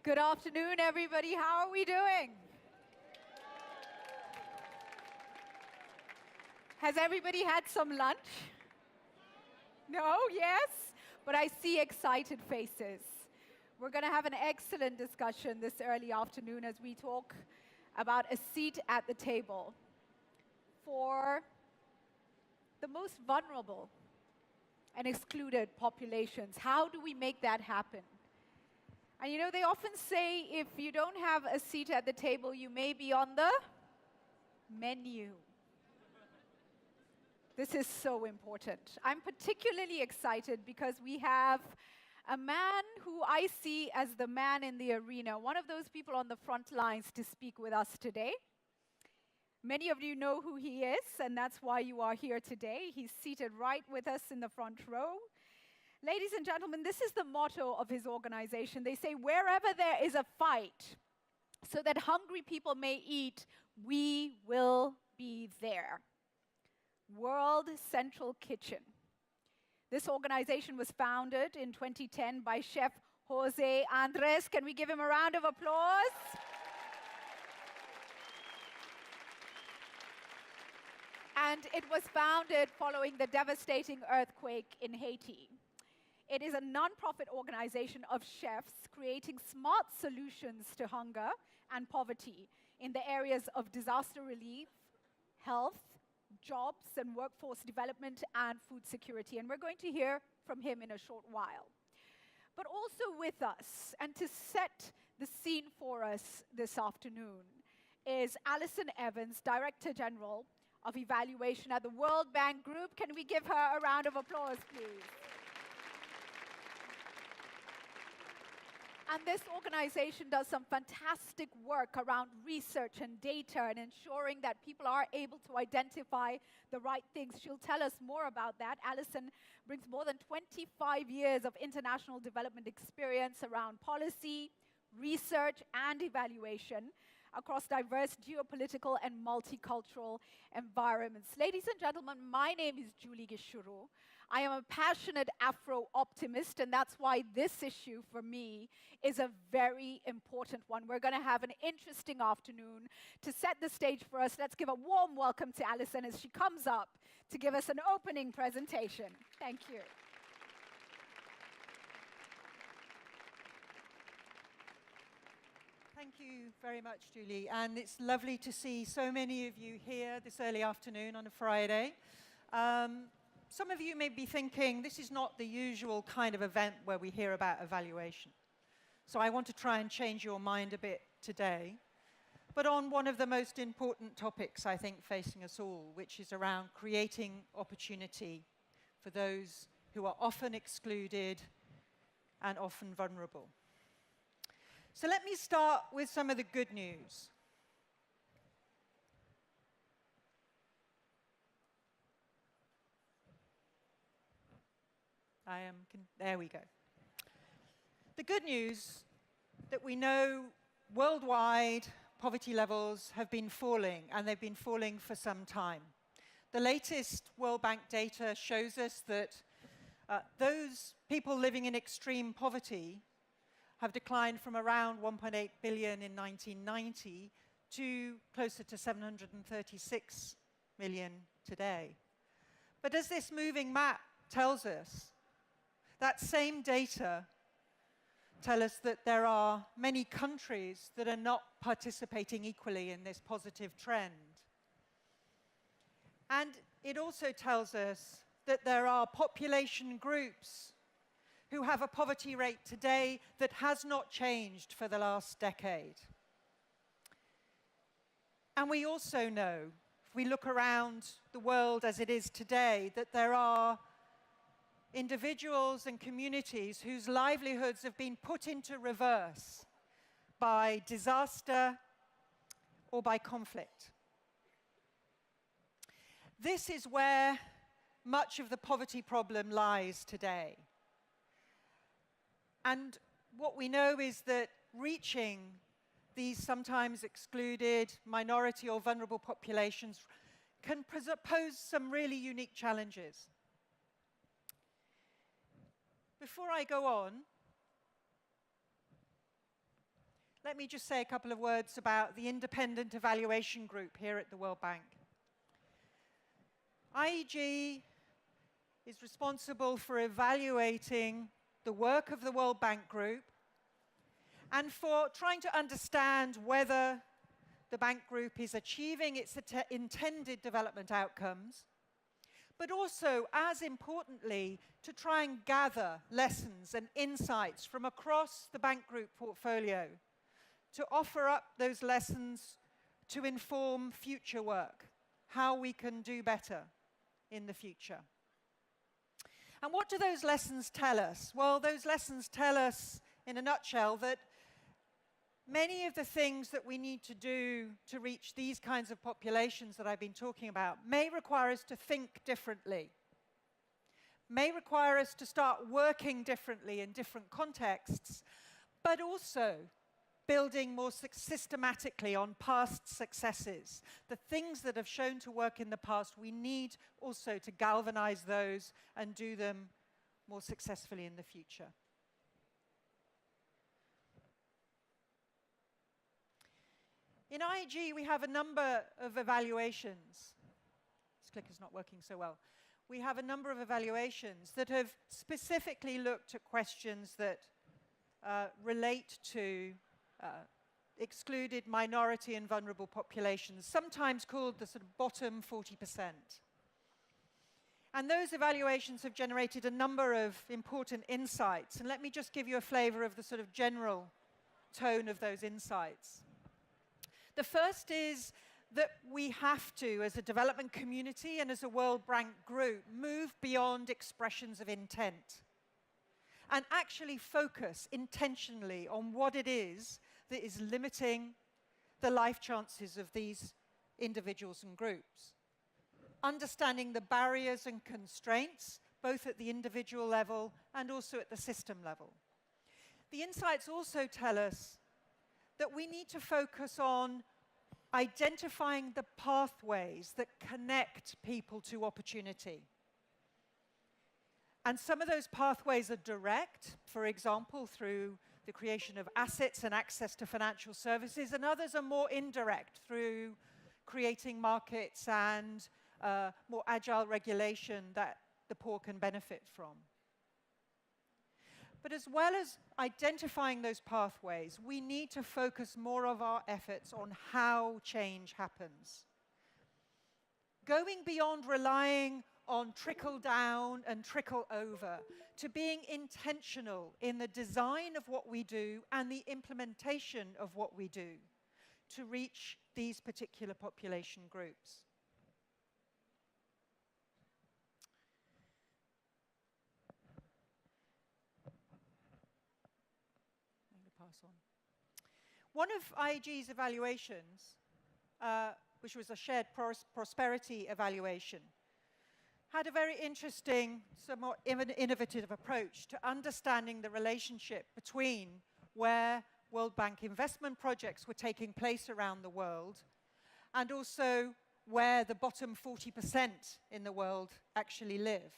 Good afternoon, everybody. How are we doing? Has everybody had some lunch? No? Yes? But I see excited faces. We're going to have an excellent discussion this early afternoon as we talk about a seat at the table for the most vulnerable and excluded populations. How do we make that happen? And you know, they often say if you don't have a seat at the table, you may be on the menu. This is so important. I'm particularly excited because we have a man who I see as the man in the arena, one of those people on the front lines to speak with us today. Many of you know who he is, and that's why you are here today. He's seated right with us in the front row. Ladies and gentlemen, this is the motto of his organization. They say, wherever there is a fight, so that hungry people may eat, we will be there. World Central Kitchen. This organization was founded in 2010 by Chef José Andrés. Can we give him a round of applause? And it was founded following the devastating earthquake in Haiti. It is a non-profit organization of chefs creating smart solutions to hunger and poverty in the areas of disaster relief, health, jobs and workforce development, and food security. And we're going to hear from him in a short while. But also with us, and to set the scene for us this afternoon, is Allison Evans, Director General of Evaluation at the World Bank Group. Can we give her a round of applause, please? And this organization does some fantastic work around research and data and ensuring that people are able to identify the right things. She'll tell us more about that. Allison brings more than 25 years of international development experience around policy, research, and evaluation across diverse geopolitical and multicultural environments. Ladies and gentlemen, my name is Julie Gichuru. I am a passionate Afro-optimist, and that's why this issue for me is a very important one. We're going to have an interesting afternoon. To set the stage for us, let's give a warm welcome to Allison as she comes up to give us an opening presentation. Thank you. Thank you very much, Julie. And it's lovely to see so many of you here this early afternoon on a Friday. Some of you may be thinking, this is not the usual kind of event where we hear about evaluation. So I want to try and change your mind a bit today, but on one of the most important topics, I think, facing us all, which is around creating opportunity for those who are often excluded and often vulnerable. So let me start with some of the good news. There we go. The good news that we know worldwide poverty levels have been falling, and they've been falling for some time. The latest World Bank data shows us that those people living in extreme poverty have declined from around 1.8 billion in 1990 to closer to 736 million today. But as this moving map tells us, that same data tell us that there are many countries that are not participating equally in this positive trend. And it also tells us that there are population groups who have a poverty rate today that has not changed for the last decade. And we also know, if we look around the world as it is today, that there are individuals and communities whose livelihoods have been put into reverse by disaster or by conflict. This is where much of the poverty problem lies today. And what we know is that reaching these sometimes excluded minority or vulnerable populations can pose some really unique challenges. Before I go on, let me just say a couple of words about the independent evaluation group here at the World Bank. IEG is responsible for evaluating the work of the World Bank Group and for trying to understand whether the bank group is achieving its intended development outcomes, but also, as importantly, to try and gather lessons and insights from across the bank group portfolio to offer up those lessons to inform future work, how we can do better in the future. And what do those lessons tell us? Well, those lessons tell us, in a nutshell, that many of the things that we need to do to reach these kinds of populations that I've been talking about may require us to think differently, may require us to start working differently in different contexts, but also building more systematically on past successes. The things that have shown to work in the past, we need also to galvanize those and do them more successfully in the future. In IEG, we have a number of evaluations. This clicker's not working so well. We have a number of evaluations that have specifically looked at questions that relate to excluded minority and vulnerable populations, sometimes called the sort of bottom 40%. And those evaluations have generated a number of important insights. And let me just give you a flavor of the sort of general tone of those insights. The first is that we have to, as a development community and as a World Bank group, move beyond expressions of intent and actually focus intentionally on what it is that is limiting the life chances of these individuals and groups. Understanding the barriers and constraints, both at the individual level and also at the system level. The insights also tell us that we need to focus on identifying the pathways that connect people to opportunity. And some of those pathways are direct, for example, through the creation of assets and access to financial services, and others are more indirect through creating markets and more agile regulation that the poor can benefit from. But as well as identifying those pathways, we need to focus more of our efforts on how change happens. Going beyond relying on trickle down and trickle over to being intentional in the design of what we do and the implementation of what we do to reach these particular population groups. I'm going to pass on. One of IEG's evaluations, which was a shared prosperity evaluation, had a very interesting, somewhat innovative approach to understanding the relationship between where World Bank investment projects were taking place around the world and also where the bottom 40% in the world actually live.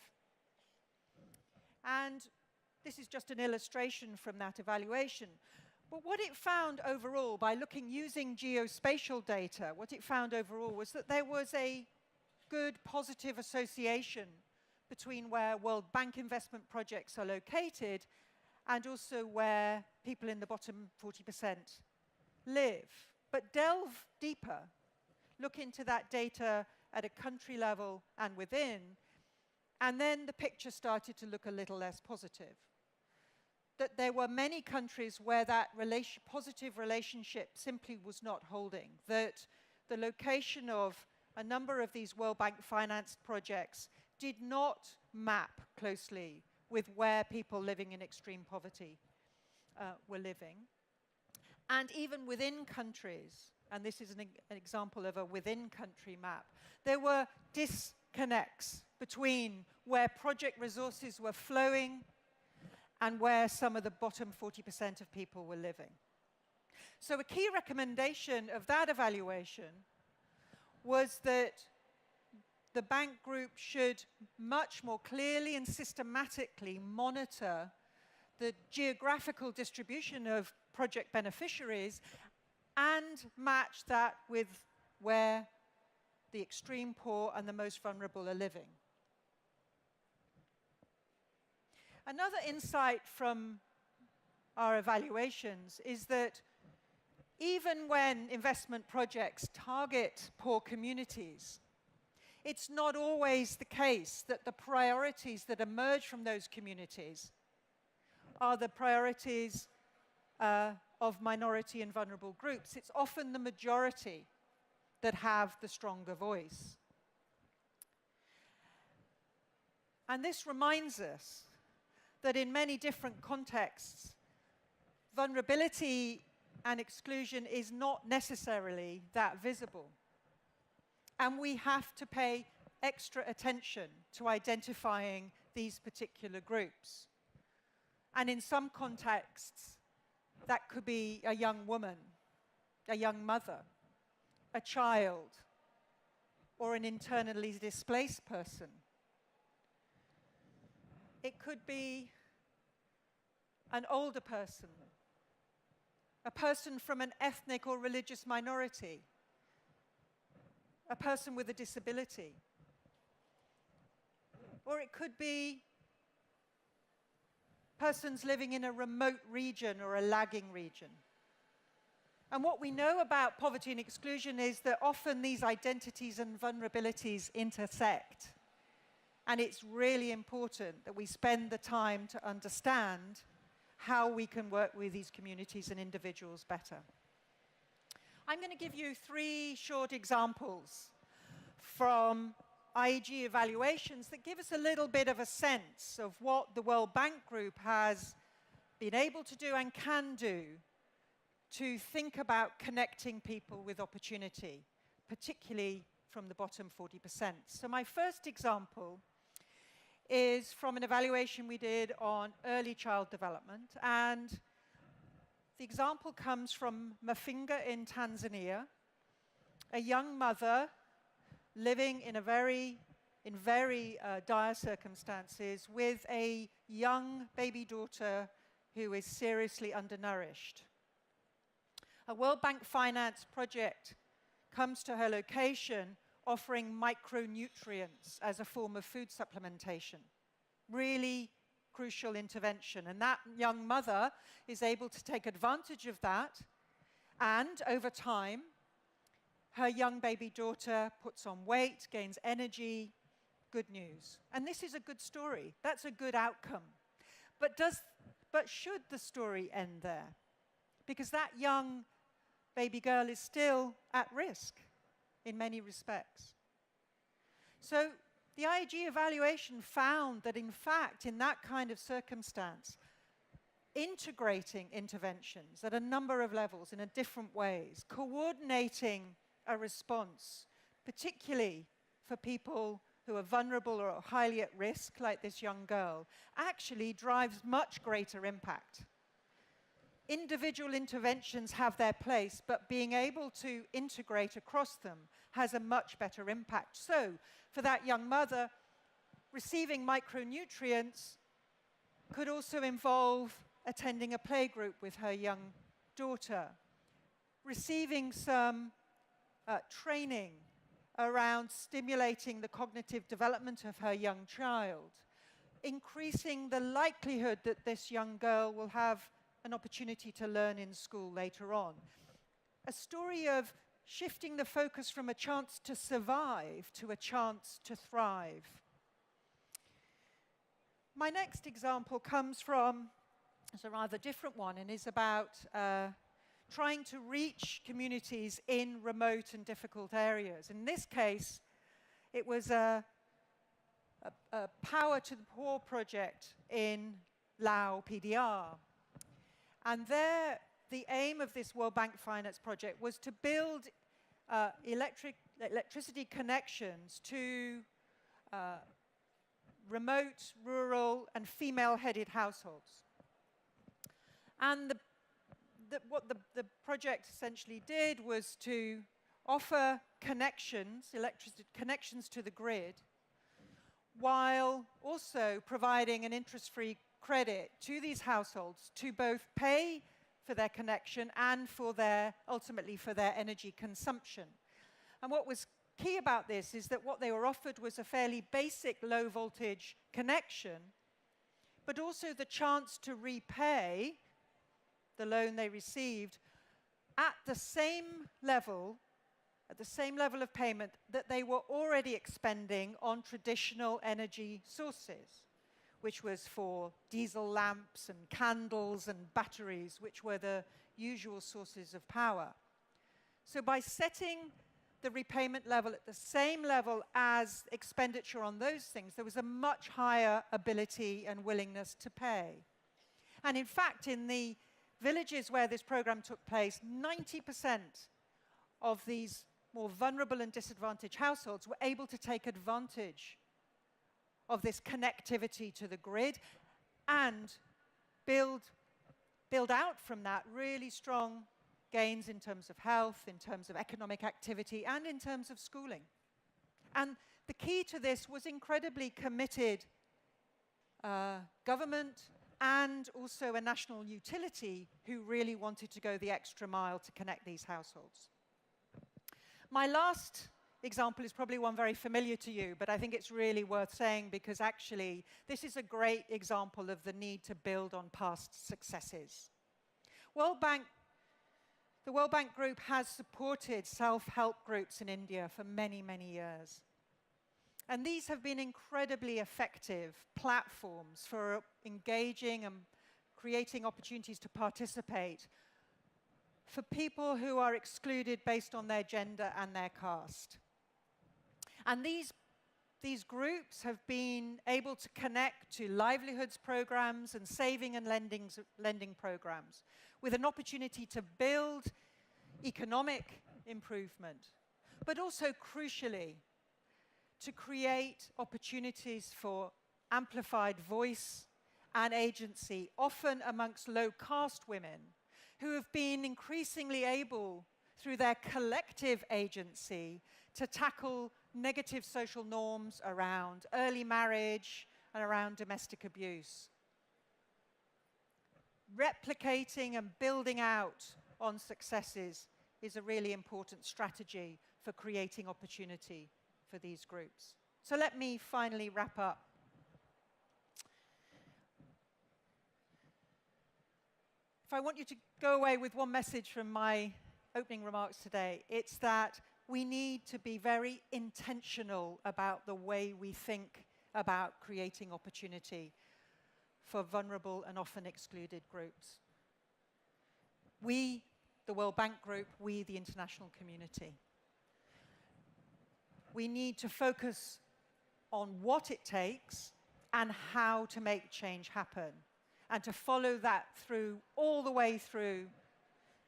And this is just an illustration from that evaluation. But what it found overall, by using geospatial data, what it found overall was that there was a good positive association between where World Bank investment projects are located and also where people in the bottom 40% live. But delve deeper, look into that data at a country level and within, and then the picture started to look a little less positive. That there were many countries where that positive relationship simply was not holding, that the location of a number of these World Bank financed projects did not map closely with where people living in extreme poverty were living. And even within countries, and this is an example of a within-country map, there were disconnects between where project resources were flowing and where some of the bottom 40% of people were living. So a key recommendation of that evaluation was that the bank group should much more clearly and systematically monitor the geographical distribution of project beneficiaries and match that with where the extreme poor and the most vulnerable are living. Another insight from our evaluations is that even when investment projects target poor communities, it's not always the case that the priorities that emerge from those communities are the priorities of minority and vulnerable groups. It's often the majority that have the stronger voice. And this reminds us that in many different contexts, vulnerability and exclusion is not necessarily that visible. And we have to pay extra attention to identifying these particular groups. And in some contexts, that could be a young woman, a young mother, a child, or an internally displaced person. It could be an older person, a person from an ethnic or religious minority, a person with a disability. Or it could be persons living in a remote region or a lagging region. And what we know about poverty and exclusion is that often these identities and vulnerabilities intersect. And it's really important that we spend the time to understand how we can work with these communities and individuals better. I'm going to give you 3 short examples from IEG Evaluations that give us a little bit of a sense of what the World Bank Group has been able to do and can do to think about connecting people with opportunity, particularly from the bottom 40%. So my first example is from an evaluation we did on early child development, and the example comes from Mafinga in Tanzania, a young mother living in very dire circumstances with a young baby daughter who is seriously undernourished. A World Bank finance project comes to her location offering micronutrients as a form of food supplementation. Really crucial intervention. And that young mother is able to take advantage of that, and over time, her young baby daughter puts on weight, gains energy. Good news. And this is a good story. That's a good outcome. But should the story end there? Because that young baby girl is still at risk in many respects. So the IEG evaluation found that, in fact, in that kind of circumstance, integrating interventions at a number of levels in different ways, coordinating a response, particularly for people who are vulnerable or highly at risk, like this young girl, actually drives much greater impact. Individual interventions have their place, but being able to integrate across them has a much better impact. So, for that young mother, receiving micronutrients could also involve attending a playgroup with her young daughter, receiving some training around stimulating the cognitive development of her young child, increasing the likelihood that this young girl will have an opportunity to learn in school later on. A story of shifting the focus from a chance to survive to a chance to thrive. My next example comes from, it's a rather different one, and is about trying to reach communities in remote and difficult areas. In this case, it was a Power to the Poor project in Lao PDR. And there, the aim of this World Bank Finance project was to build electricity connections to remote, rural, and female-headed households. And what the project essentially did was to offer connections, electricity connections to the grid, while also providing an interest-free credit to these households to both pay for their connection and for ultimately for their energy consumption. And what was key about this is that what they were offered was a fairly basic low voltage connection, but also the chance to repay the loan they received at the same level of payment that they were already expending on traditional energy sources, which was for diesel lamps and candles and batteries, which were the usual sources of power. So by setting the repayment level at the same level as expenditure on those things, there was a much higher ability and willingness to pay. And in fact, in the villages where this program took place, 90% of these more vulnerable and disadvantaged households were able to take advantage of this connectivity to the grid and build out from that really strong gains in terms of health, in terms of economic activity, and in terms of schooling. And the key to this was incredibly committed government and also a national utility who really wanted to go the extra mile to connect these households. My last example is probably one very familiar to you, but I think it's really worth saying because actually this is a great example of the need to build on past successes. The World Bank Group has supported self-help groups in India for many, many years. And these have been incredibly effective platforms for engaging and creating opportunities to participate for people who are excluded based on their gender and their caste. And these groups have been able to connect to livelihoods programs and saving and lending programs with an opportunity to build economic improvement, but also crucially, to create opportunities for amplified voice and agency, often amongst low-caste women, who have been increasingly able, through their collective agency, to tackle negative social norms around early marriage and around domestic abuse. Replicating and building out on successes is a really important strategy for creating opportunity for these groups. So let me finally wrap up. If I want you to go away with one message from my opening remarks today, it's that we need to be very intentional about the way we think about creating opportunity for vulnerable and often excluded groups. We, the World Bank Group, we, the international community. We need to focus on what it takes and how to make change happen, and to follow that through, all the way through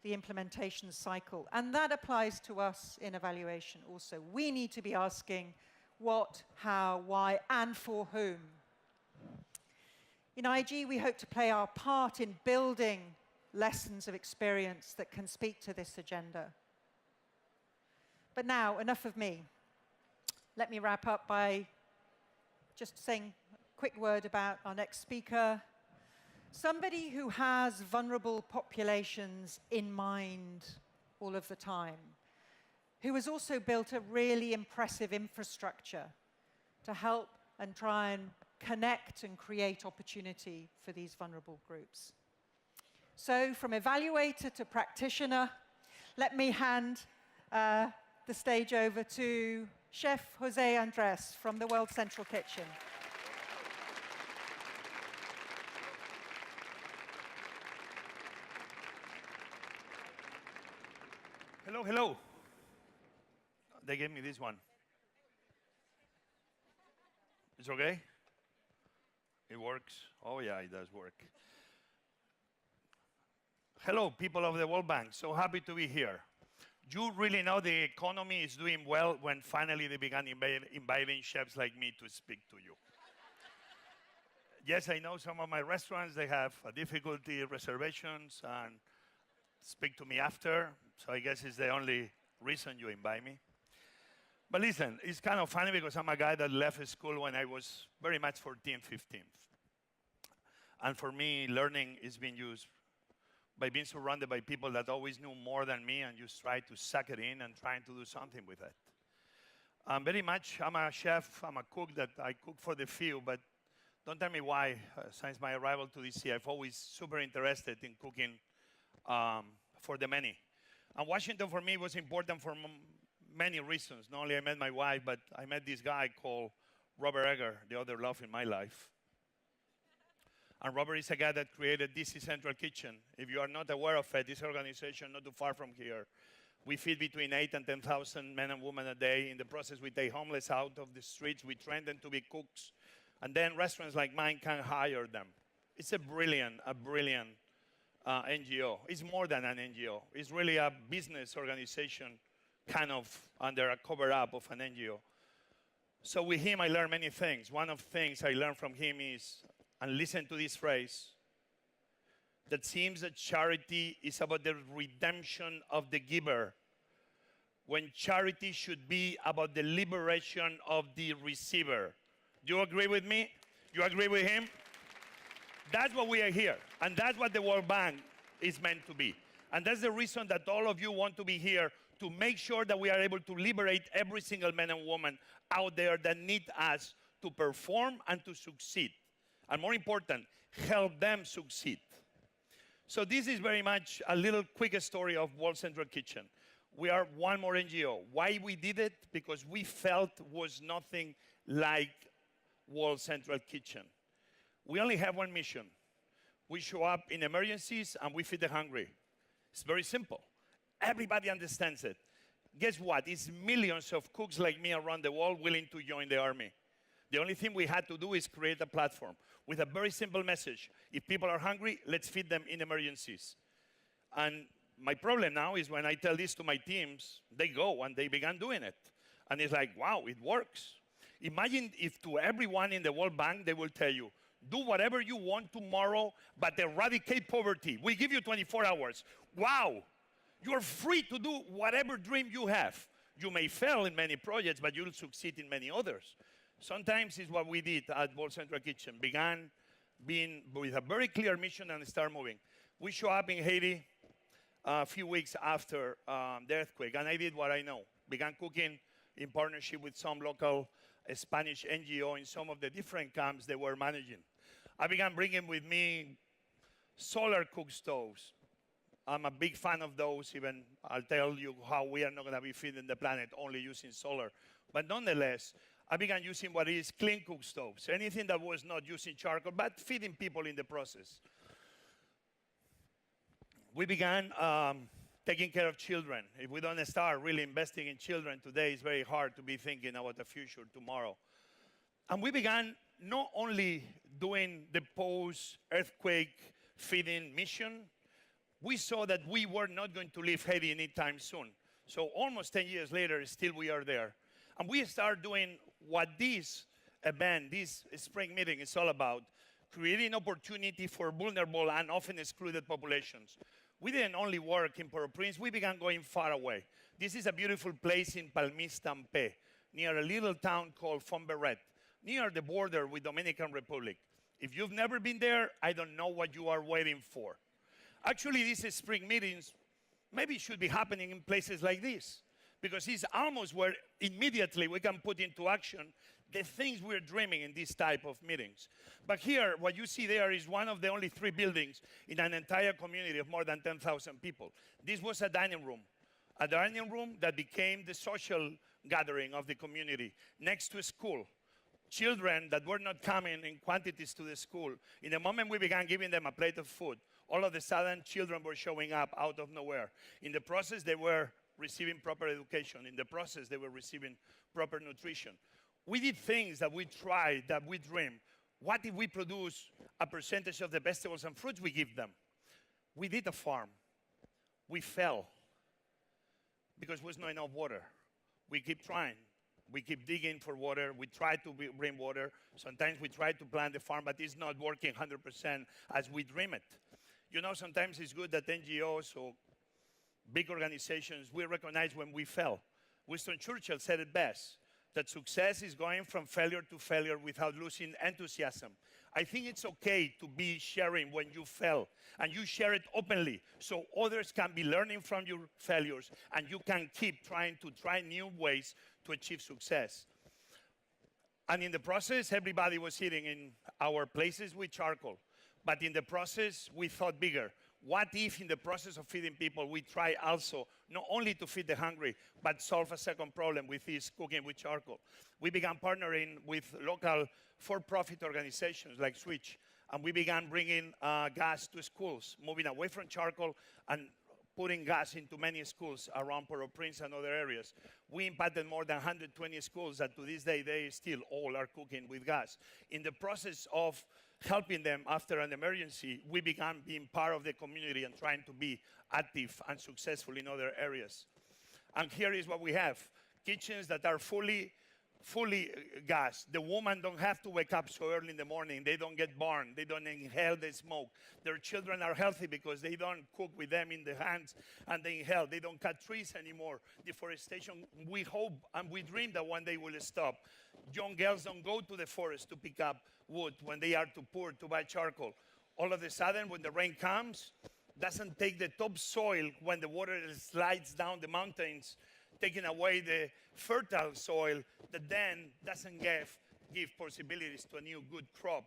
the implementation cycle. And that applies to us in evaluation also. We need to be asking what, how, why, and for whom. In Ieg, we hope to play our part in building lessons of experience that can speak to this agenda. But now, enough of me. Let me wrap up by just saying a quick word about our next speaker. Somebody who has vulnerable populations in mind all of the time, who has also built a really impressive infrastructure to help and try and connect and create opportunity for these vulnerable groups. So from evaluator to practitioner, let me hand the stage over to Chef José Andrés from the World Central Kitchen. Hello, hello. They gave me this one. It's okay? It works? Oh yeah, it does work. Hello, people of the World Bank. So happy to be here. You really know the economy is doing well when finally they began inviting chefs like me to speak to you. Yes, I know some of my restaurants, they have difficulty reservations and speak to me after, so I guess it's the only reason you invite me. But listen, it's kind of funny because I'm a guy that left school when I was very much 14, 15. And for me, learning is being used by being surrounded by people that always knew more than me and just try to suck it in and trying to do something with it. Very much, I'm a chef, I'm a cook that I cook for the few, but don't tell me why. Since my arrival to DC, I've always super interested in cooking for the many. And Washington for me was important for many reasons. Not only I met my wife, but I met this guy called Robert Egger, the other love in my life. And Robert is a guy that created DC Central Kitchen. If you are not aware of it, this organization not too far from here. We feed between 8,000 and 10,000 men and women a day. In the process, we take homeless out of the streets. We train them to be cooks. And then restaurants like mine can hire them. It's a brilliant NGO. It's more than an NGO. It's really a business organization kind of under a cover-up of an NGO. So with him, I learned many things. One of the things I learned from him is, and listen to this phrase, that seems that charity is about the redemption of the giver, when charity should be about the liberation of the receiver. Do you agree with me? You agree with him? That's what we are here, and that's what the World Bank is meant to be. And that's the reason that all of you want to be here, to make sure that we are able to liberate every single man and woman out there that need us to perform and to succeed. And more important, help them succeed. So this is very much a little quick story of World Central Kitchen. We are one more NGO. Why we did it? Because we felt was nothing like World Central Kitchen. We only have one mission. We show up in emergencies and we feed the hungry. It's very simple. Everybody understands it. Guess what? It's millions of cooks like me around the world willing to join the army. The only thing we had to do is create a platform with a very simple message. If people are hungry, let's feed them in emergencies. And my problem now is when I tell this to my teams, they go and they began doing it. And it's like, wow, it works. Imagine if to everyone in the World Bank, they will tell you, do whatever you want tomorrow, but eradicate poverty. We give you 24 hours. Wow, you're free to do whatever dream you have. You may fail in many projects, but you'll succeed in many others. Sometimes it's what we did at World Central Kitchen. Began being with a very clear mission and start moving. We show up in Haiti a few weeks after the earthquake, and I did what I know. Began cooking in partnership with some local Spanish NGO in some of the different camps they were managing. I began bringing with me solar cook stoves. I'm a big fan of those, even I'll tell you how we are not going to be feeding the planet only using solar. But nonetheless, I began using what is clean cook stoves, anything that was not using charcoal, but feeding people in the process. We began taking care of children. If we don't start really investing in children today, it's very hard to be thinking about the future tomorrow. And we began not only doing the post-earthquake feeding mission, we saw that we were not going to leave Haiti anytime soon. So almost 10 years later, still we are there. And we started doing what this event, this spring meeting is all about, creating opportunity for vulnerable and often excluded populations. We didn't only work in Port-au-Prince, we began going far away. This is a beautiful place in Palmis-Tampé, near a little town called Fomberet, near the border with Dominican Republic. If you've never been there, I don't know what you are waiting for. Actually, these spring meetings maybe should be happening in places like this, because it's almost where immediately we can put into action the things we're dreaming in this type of meetings. But here, what you see there is one of the only 3 buildings in an entire community of more than 10,000 people. This was a dining room that became the social gathering of the community next to a school. Children that were not coming in quantities to the school, in the moment we began giving them a plate of food, all of a sudden children were showing up out of nowhere. In the process, they were receiving proper education. In the process, they were receiving proper nutrition. We did things that we tried, that we dreamed. What if we produce a percentage of the vegetables and fruits we give them? We did a farm. We fell because there was not enough water. We keep trying. We keep digging for water. We try to bring water. Sometimes we try to plant the farm, but it's not working 100% as we dream it. You know, sometimes it's good that NGOs or big organizations, we recognize when we fail. Winston Churchill said it best, that success is going from failure to failure without losing enthusiasm. I think it's okay to be sharing when you fail, and you share it openly so others can be learning from your failures, and you can keep trying new ways to achieve success. And in the process, everybody was eating in our places with charcoal. But in the process, we thought bigger. What if in the process of feeding people, we try also not only to feed the hungry, but solve a second problem with this cooking with charcoal? We began partnering with local for-profit organizations like Switch, and we began bringing gas to schools, moving away from charcoal and putting gas into many schools around Port-au-Prince and other areas. We impacted more than 120 schools that to this day, they still all are cooking with gas. In the process of helping them after an emergency, we began being part of the community and trying to be active and successful in other areas. And here is what we have. Kitchens that are fully gas. The women don't have to wake up so early in the morning. They don't get burned. They don't inhale the smoke. Their children are healthy because they don't cook with them in the hands and they inhale. They don't cut trees anymore. Deforestation, we hope and we dream that one day will stop. Young girls don't go to the forest to pick up wood when they are too poor to buy charcoal. All of a sudden, when the rain comes, doesn't take the topsoil when the water slides down the mountains, taking away the fertile soil that then doesn't give possibilities to a new good crop.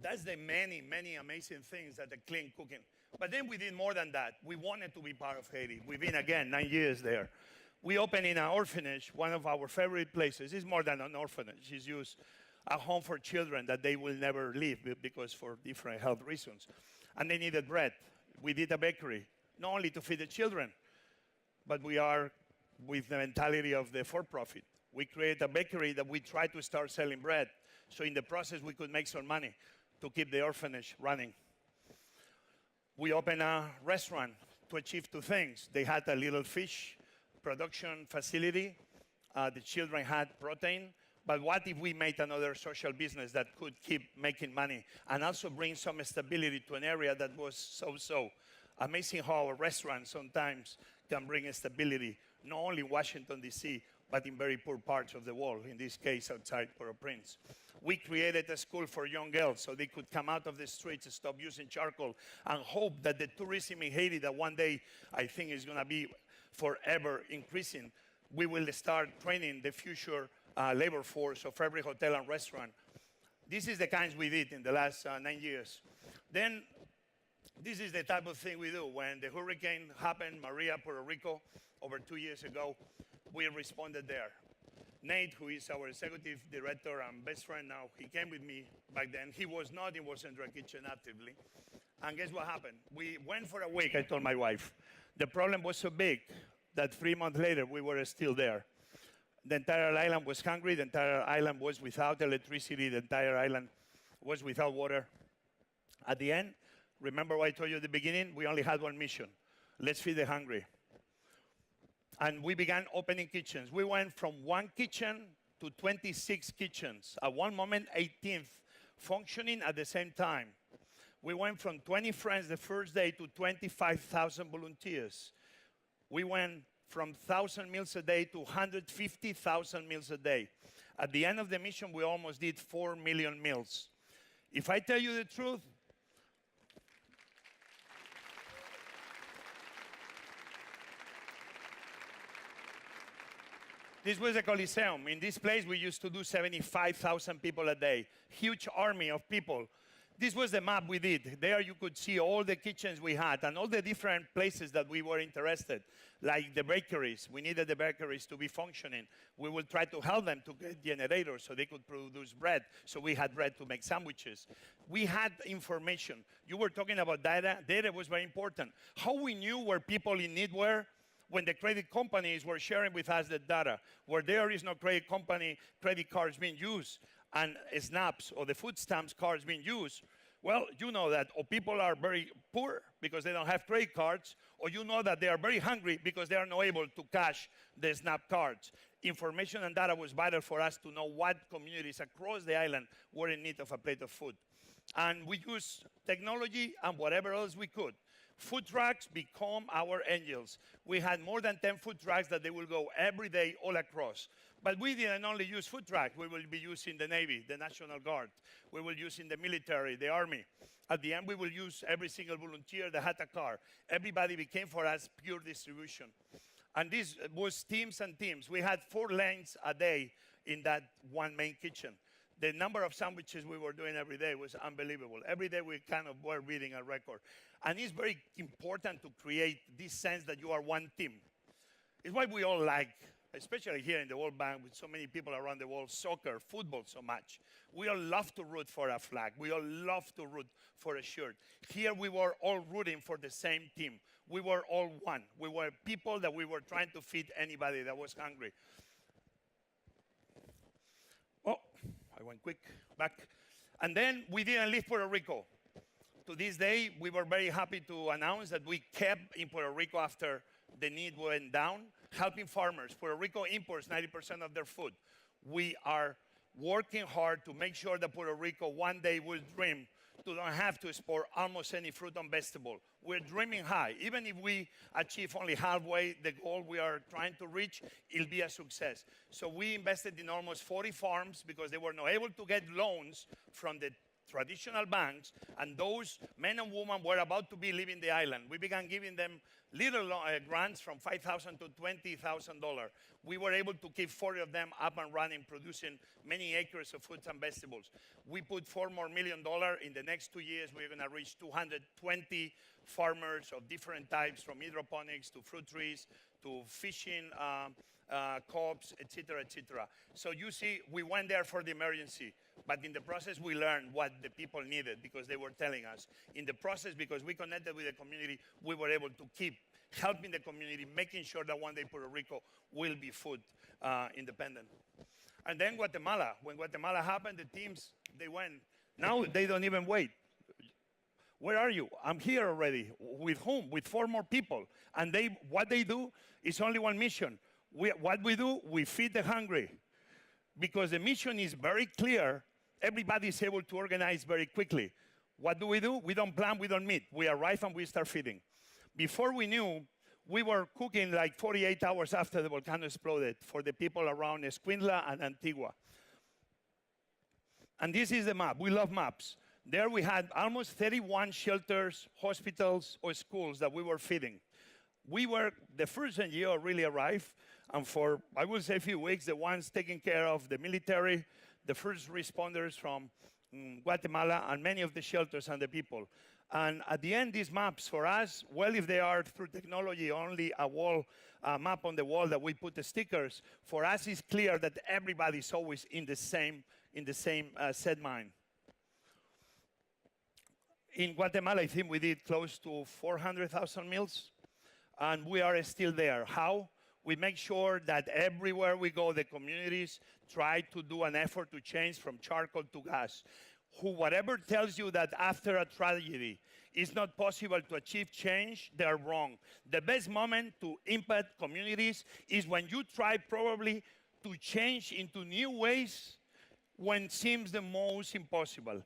That's the many, many amazing things that the clean cooking. But then we did more than that. We wanted to be part of Haiti. We've been, again, 9 years there. We opened in an orphanage, one of our favorite places. It's more than an orphanage. It's used a home for children that they will never leave because for different health reasons. And they needed bread. We did a bakery, not only to feed the children, but we are with the mentality of the for-profit. We create a bakery that we try to start selling bread. So in the process, we could make some money to keep the orphanage running. We opened a restaurant to achieve two things. They had a little fish production facility. The children had protein. But what if we made another social business that could keep making money and also bring some stability to an area that was so-so? Amazing how a restaurant sometimes can bring stability, not only in Washington, D.C., but in very poor parts of the world, in this case, outside Port-au-Prince. We created a school for young girls so they could come out of the streets and stop using charcoal and hope that the tourism in Haiti that one day I think is going to be forever increasing, we will start training the future labor force of every hotel and restaurant. This is the kinds we did in the last 9 years. Then this is the type of thing we do. When the hurricane happened, Maria, Puerto Rico, over 2 years ago, we responded there. Nate, who is our executive director and best friend now, he came with me back then. He was not in Central Kitchen actively. And guess what happened? We went for a week, I told my wife. The problem was so big that 3 months later, we were still there. The entire island was hungry. The entire island was without electricity. The entire island was without water. At the end, remember what I told you at the beginning? We only had one mission. Let's feed the hungry. And we began opening kitchens. We went from one kitchen to 26 kitchens. At one moment, 18th, functioning at the same time. We went from 20 friends the first day to 25,000 volunteers. We went from 1,000 meals a day to 150,000 meals a day. At the end of the mission, we almost did 4 million meals. If I tell you the truth, this was a Colosseum. In this place, we used to do 75,000 people a day. Huge army of people. This was the map we did. There you could see all the kitchens we had and all the different places that we were interested, like the bakeries. We needed the bakeries to be functioning. We would try to help them to get generators so they could produce bread, so we had bread to make sandwiches. We had information. You were talking about data. Data was very important. How we knew where people in need were? When the credit companies were sharing with us the data, where there is no credit company, credit cards being used, and snaps or the food stamps cards being used, well, you know that or people are very poor because they don't have credit cards, or you know that they are very hungry because they are not able to cash the SNAP cards. Information and data was vital for us to know what communities across the island were in need of a plate of food. And we used technology and whatever else we could. Food trucks become our angels. We had more than 10 food trucks that they will go every day all across. But we didn't only use food trucks. We will be using the Navy, the National Guard. We will use in the military, the Army. At the end, we will use every single volunteer that had a car. Everybody became for us pure distribution. And this was teams and teams. We had 4 lanes a day in that one main kitchen. The number of sandwiches we were doing every day was unbelievable. Every day we kind of were beating a record. And it's very important to create this sense that you are one team. It's why we all like, especially here in the World Bank with so many people around the world, soccer, football so much. We all love to root for a flag. We all love to root for a shirt. Here we were all rooting for the same team. We were all one. We were people that we were trying to feed anybody that was hungry. Oh, I went quick, back. And then we didn't leave Puerto Rico. To this day, we were very happy to announce that we kept in Puerto Rico after the need went down, helping farmers. Puerto Rico imports 90% of their food. We are working hard to make sure that Puerto Rico one day will dream to don't have to export almost any fruit and vegetable. We're dreaming high. Even if we achieve only halfway the goal we are trying to reach, it'll be a success. So we invested in almost 40 farms because they were not able to get loans from the traditional banks, and those men and women were about to be leaving the island. We began giving them little grants from $5,000 to $20,000. We were able to keep 40 of them up and running, producing many acres of fruits and vegetables. We put $4 more million. In the next 2 years, we're going to reach 220 farmers of different types, from hydroponics to fruit trees to fishing co-ops, et cetera, et cetera. So you see, we went there for the emergency, but in the process, we learned what the people needed because they were telling us. In the process, because we connected with the community, we were able to keep helping the community, making sure that one day Puerto Rico will be food independent. And then Guatemala. When Guatemala happened, the teams, they went. Now they don't even wait. Where are you? I'm here already. With whom? With 4 more people. And what they do is only one mission. What we do, we feed the hungry. Because the mission is very clear, everybody is able to organize very quickly. What do? We don't plan, we don't meet. We arrive and we start feeding. Before we knew, we were cooking like 48 hours after the volcano exploded for the people around Escuintla and Antigua. And this is the map. We love maps. There we had almost 31 shelters, hospitals, or schools that we were feeding. We were, the first NGO really arrived, and for, I will say, a few weeks, the ones taking care of the military, the first responders from Guatemala, and many of the shelters and the people. And at the end, these maps for us, well, if they are through technology, only a map on the wall that we put the stickers, for us it's clear that everybody's always in the same set mind. In Guatemala, I think we did close to 400,000 meals, and we are still there. How? We make sure that everywhere we go, the communities try to do an effort to change from charcoal to gas. Whatever tells you that after a tragedy it's not possible to achieve change, they're wrong. The best moment to impact communities is when you try probably to change into new ways when it seems the most impossible.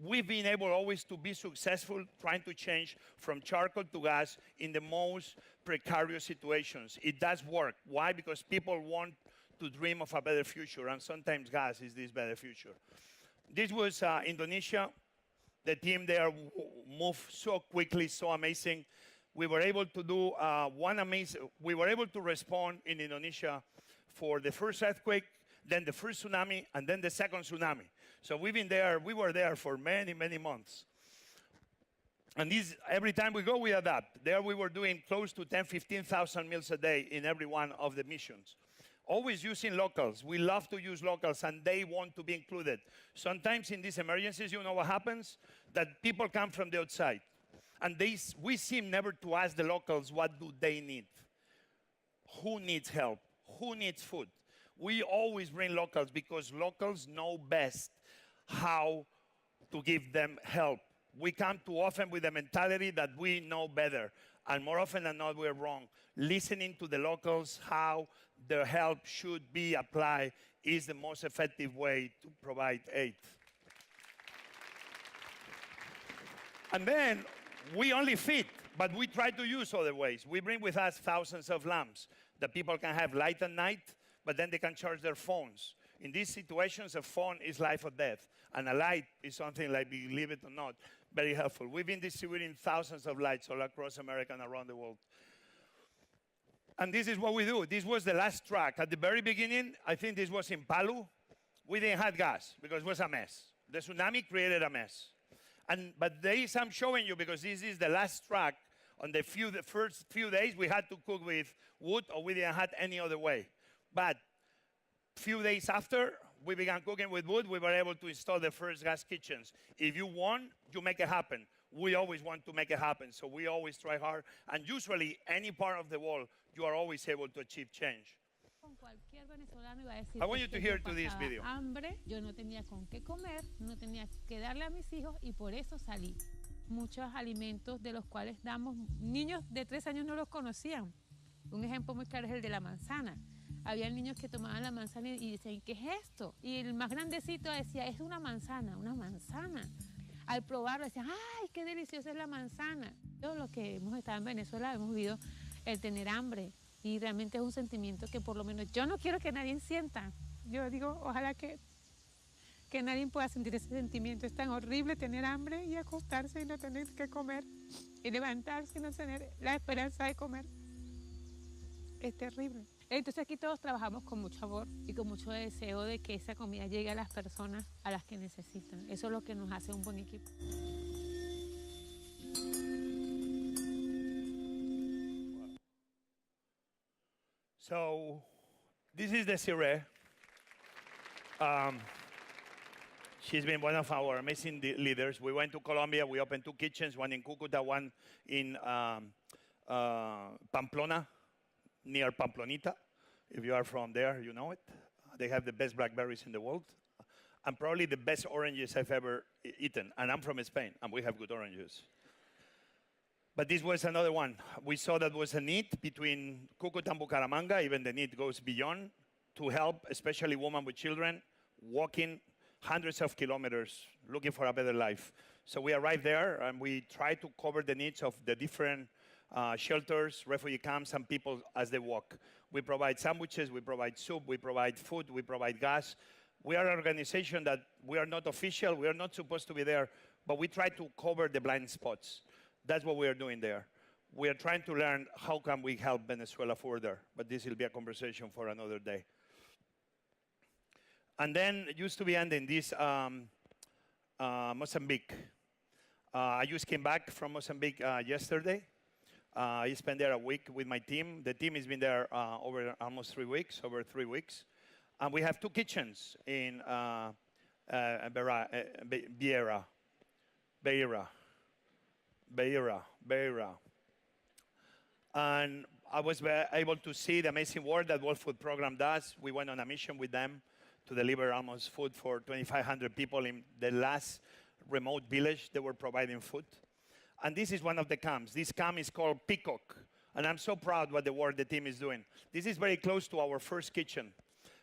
We've been able always to be successful trying to change from charcoal to gas in the most precarious situations. It does work. Why? Because people want to dream of a better future, and sometimes gas is this better future. This was Indonesia. The team there moved so quickly, so amazing. We were able to do we were able to respond in Indonesia for the first earthquake, then the first tsunami, and then the second tsunami. So we were there for many, many months. And every time we go, we adapt. There we were doing close to 10,000, 15,000 meals a day in every one of the missions. Always using locals. We love to use locals, and they want to be included. Sometimes in these emergencies, you know what happens? That people come from the outside. And we seem never to ask the locals, what do they need? Who needs help? Who needs food? We always bring locals because locals know best how to give them help. We come too often with the mentality that we know better. And more often than not, we're wrong. Listening to the locals, how their help should be applied, is the most effective way to provide aid. And then we only feed, but we try to use other ways. We bring with us thousands of lamps that people can have light at night, but then they can charge their phones. In these situations, a phone is life or death, and a light is something like, believe it or not, very helpful. We've been distributing thousands of lights all across America and around the world. And this is what we do. This was the last track. At the very beginning, I think this was in Palu. We didn't have gas because it was a mess. The tsunami created a mess. But days I'm showing you because this is the last track. On the first few days, we had to cook with wood or we didn't have any other way. But few days after we began cooking with wood, we were able to install the first gas kitchens. If you want, you make it happen. We always want to make it happen, so we always try hard. And usually, any part of the world, you are always able to achieve change. I want you to hear to this video. Hambre, yo no tenía con qué comer, no tenía que darle a mis hijos y por eso salí. Muchos alimentos de los cuales damos, niños de 3 años no los conocían. Un ejemplo muy claro es el de la manzana. Había niños que tomaban la manzana y decían, ¿qué es esto? Y el más grandecito decía, es una manzana, una manzana. Al probarlo decían, ¡ay, qué deliciosa es la manzana! Todos los que hemos estado en Venezuela hemos vivido el tener hambre y realmente es un sentimiento que por lo menos yo no quiero que nadie sienta. Yo digo, ojalá que nadie pueda sentir ese sentimiento. Es tan horrible tener hambre y acostarse y no tener que comer y levantarse y no tener la esperanza de comer. Es terrible. Entonces aquí todos trabajamos con mucho amor y con mucho deseo de que esa comida llegue a las personas a las que necesitan. Eso es lo que nos hace un buen equipo. So, this is Desiree. She's been one of our amazing leaders. We went to Colombia. We opened 2 kitchens, one in Cúcuta, one in Pamplona, near Pamplonita. If you are from there, you know it. They have the best blackberries in the world and probably the best oranges I've ever eaten. And I'm from Spain, and we have good oranges. But this was another one. We saw that was a need between Cúcuta and Bucaramanga. Even the need goes beyond to help, especially women with children, walking hundreds of kilometers looking for a better life. So we arrived there, and we tried to cover the needs of the different shelters, refugee camps, and people as they walk. We provide sandwiches, we provide soup, we provide food, we provide gas. We are an organization that we are not official, we are not supposed to be there, but we try to cover the blind spots. That's what we are doing there. We are trying to learn how can we help Venezuela further, but this will be a conversation for another day. And then it used to be ending this Mozambique. I just came back from Mozambique yesterday. I spent there a week with my team. The team has been there over almost 3 weeks, over 3 weeks. And we have 2 kitchens in Beira. And I was able to see the amazing work that World Food Program does. We went on a mission with them to deliver almost food for 2,500 people in the last remote village. They were providing food. And this is one of the camps. This camp is called Peacock. And I'm so proud what the work the team is doing. This is very close to our first kitchen.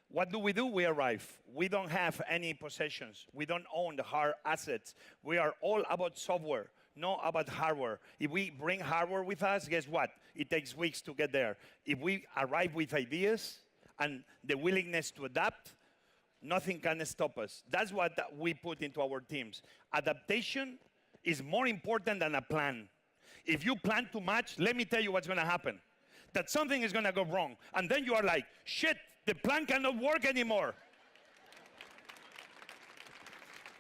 What do? We arrive. We don't have any possessions. We don't own the hard assets. We are all about software, not about hardware. If we bring hardware with us, guess what? It takes weeks to get there. If we arrive with ideas and the willingness to adapt, nothing can stop us. That's what we put into our teams. Adaptation is more important than a plan. If you plan too much, let me tell you what's going to happen. That something is going to go wrong. And then you are like, shit, the plan cannot work anymore.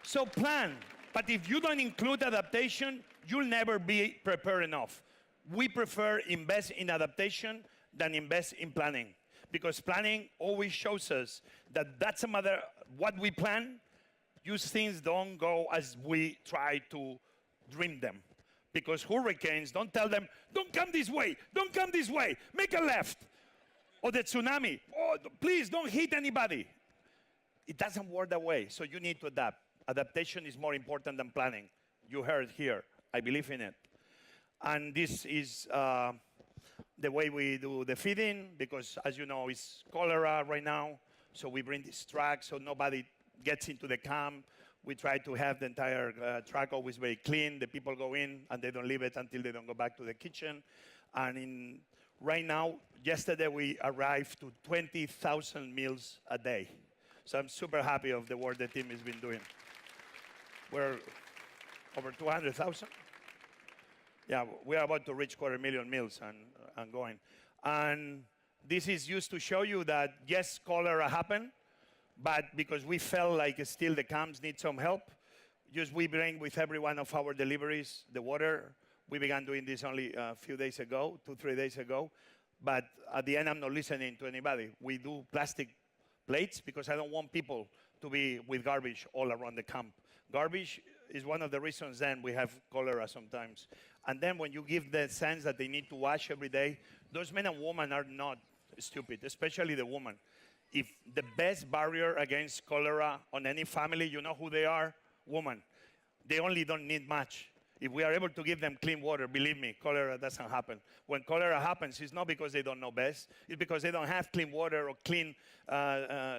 So plan. But if you don't include adaptation, you'll never be prepared enough. We prefer invest in adaptation than invest in planning. Because planning always shows us that doesn't matter what we plan, these things don't go as we try to dream them. Because hurricanes, don't tell them, don't come this way, don't come this way, make a left. Or the tsunami, oh, please don't hit anybody. It doesn't work that way, so you need to adapt. Adaptation is more important than planning. You heard here, I believe in it. And this is the way we do the feeding, because as you know, it's cholera right now, so we bring this truck so nobody gets into the camp. We try to have the entire truck always very clean. The people go in and they don't leave it until they don't go back to the kitchen. And Right now, yesterday we arrived to 20,000 meals a day. So I'm super happy of the work the team has been doing. We're over 200,000. Yeah, we're about to reach 250,000 meals and going. And this is used to show you that, yes, cholera happened, but because we felt like still the camps need some help, just we bring with every one of our deliveries the water. We began doing this only a few days ago, 2-3 days ago. But at the end, I'm not listening to anybody. We do plastic plates because I don't want people to be with garbage all around the camp. Garbage is one of the reasons then we have cholera sometimes. And then when you give the sense that they need to wash every day, those men and women are not stupid, especially the woman. If the best barrier against cholera on any family, you know who they are? Women. They only don't need much. If we are able to give them clean water, believe me, cholera doesn't happen. When cholera happens, it's not because they don't know best. It's because they don't have clean water or clean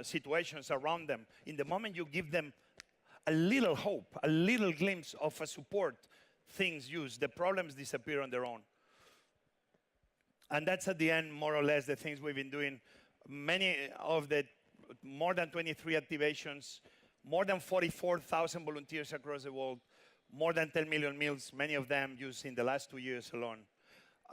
situations around them. In the moment you give them a little hope, a little glimpse of a support, things use, the problems disappear on their own. And that's at the end, more or less, the things we've been doing. Many of the more than 23 activations, more than 44,000 volunteers across the world, more than 10 million meals, many of them used in the last 2 years alone.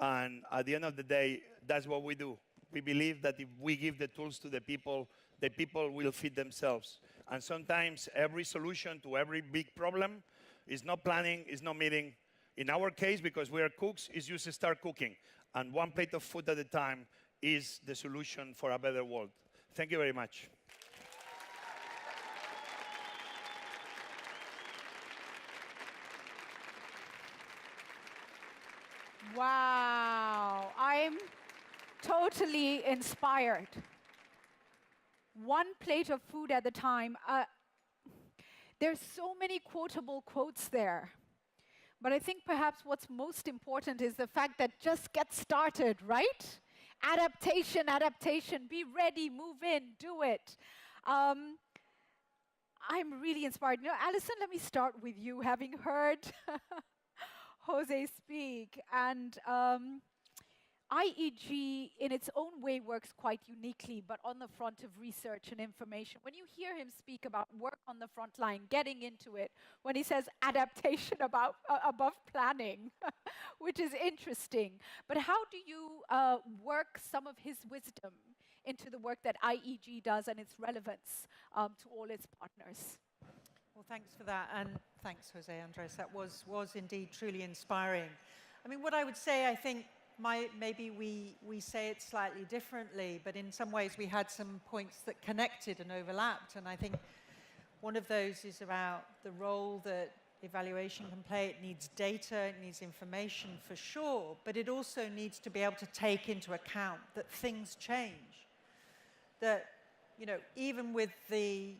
And at the end of the day, that's what we do. We believe that if we give the tools to the people will feed themselves. And sometimes every solution to every big problem is not planning, is not meeting. In our case, because we are cooks, is just start cooking. And one plate of food at a time is the solution for a better world. Thank you very much. Wow, I'm totally inspired. One plate of food at a time. There's so many quotable quotes there. But I think perhaps what's most important is the fact that just get started, right? Adaptation, adaptation, be ready, move in, do it. I'm really inspired. You know, Allison, let me start with you, having heard Jose speak. And IEG, in its own way, works quite uniquely, but on the front of research and information. When you hear him speak about work on the front line, getting into it, when he says adaptation above planning, which is interesting. But how do you work some of his wisdom into the work that IEG does and its relevance to all its partners? Well, thanks for that, and thanks, Jose Andres. That was indeed truly inspiring. I mean, what I would say, I think, maybe we say it slightly differently, but in some ways we had some points that connected and overlapped, and I think one of those is about the role that evaluation can play. It needs data, it needs information for sure, but it also needs to be able to take into account that things change. That, you know, even with the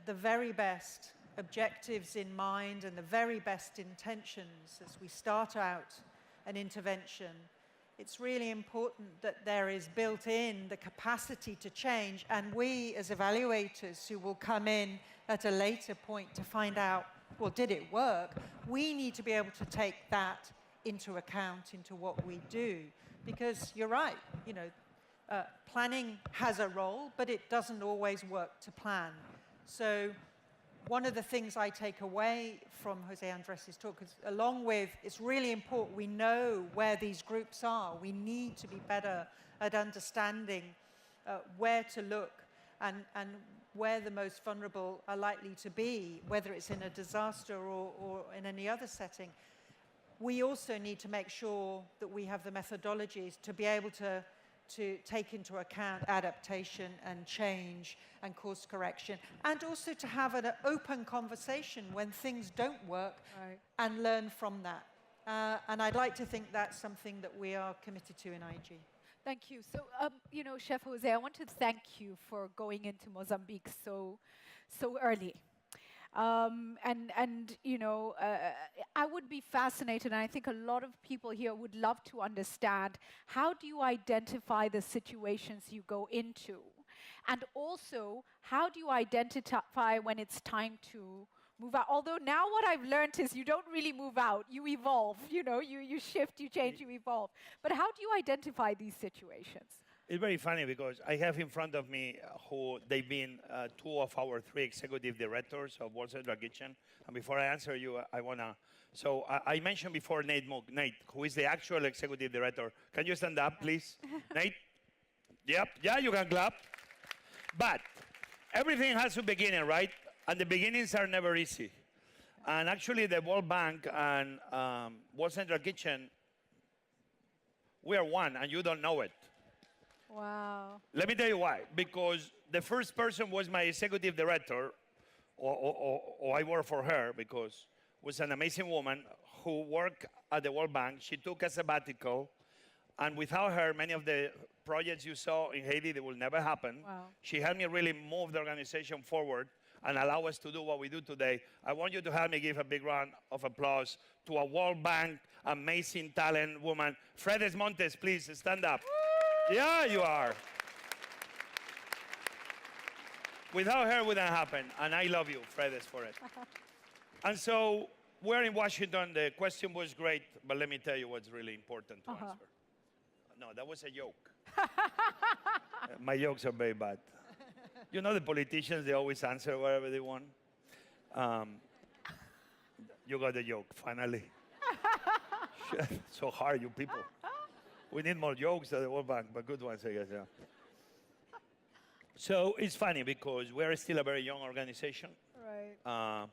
very best objectives in mind and the very best intentions as we start out an intervention, it's really important that there is built in the capacity to change, and we as evaluators who will come in at a later point to find out, well, did it work? We need to be able to take that into account into what we do, because you're right, you know, planning has a role, but it doesn't always work to plan. So one of the things I take away from Jose Andres' talk is, along with, it's really important we know where these groups are. We need to be better at understanding where to look and where the most vulnerable are likely to be, whether it's in a disaster or in any other setting. We also need to make sure that we have the methodologies to be able to take into account adaptation and change and course correction, and also to have an open conversation when things don't work, right, and learn from that. And I'd like to think that's something that we are committed to in IEG. Thank you. So, you know, Chef Jose, I want to thank you for going into Mozambique so early. And you know, I would be fascinated, and I think a lot of people here would love to understand, how do you identify the situations you go into? And also, how do you identify when it's time to move out. Although now what I've learned is you don't really move out, you evolve. You know, you shift, you change, you evolve. But how do you identify these situations? It's very funny because I have in front of me who they've been two of our three executive directors of World Central Kitchen. And before I answer you, I want to. So I mentioned before Nate Mook. Nate, who is the actual executive director. Can you stand up, please? Nate? Yep. Yeah, you can clap. But everything has a beginning, right? And the beginnings are never easy. And actually, the World Bank and World Central Kitchen, we are one, and you don't know it. Wow. Let me tell you why. Because the first person was my executive director, or I work for her, because was an amazing woman who worked at the World Bank. She took a sabbatical, and without her, many of the projects you saw in Haiti, they will never happen. Wow. She helped me really move the organization forward and allow us to do what we do today. I want you to help me give a big round of applause to a World Bank amazing talent woman. Fredes Montes, please stand up. Yeah, you are. Without her, it wouldn't happen. And I love you, Fredes, for it. And so we're in Washington. The question was great, but let me tell you what's really important to answer. No, that was a joke. My jokes are very bad. You know the politicians, they always answer whatever they want. You got the joke, finally. So hard, you people. We need more jokes at the World Bank, but good ones, I guess, yeah. So it's funny because we're still a very young organization. Right.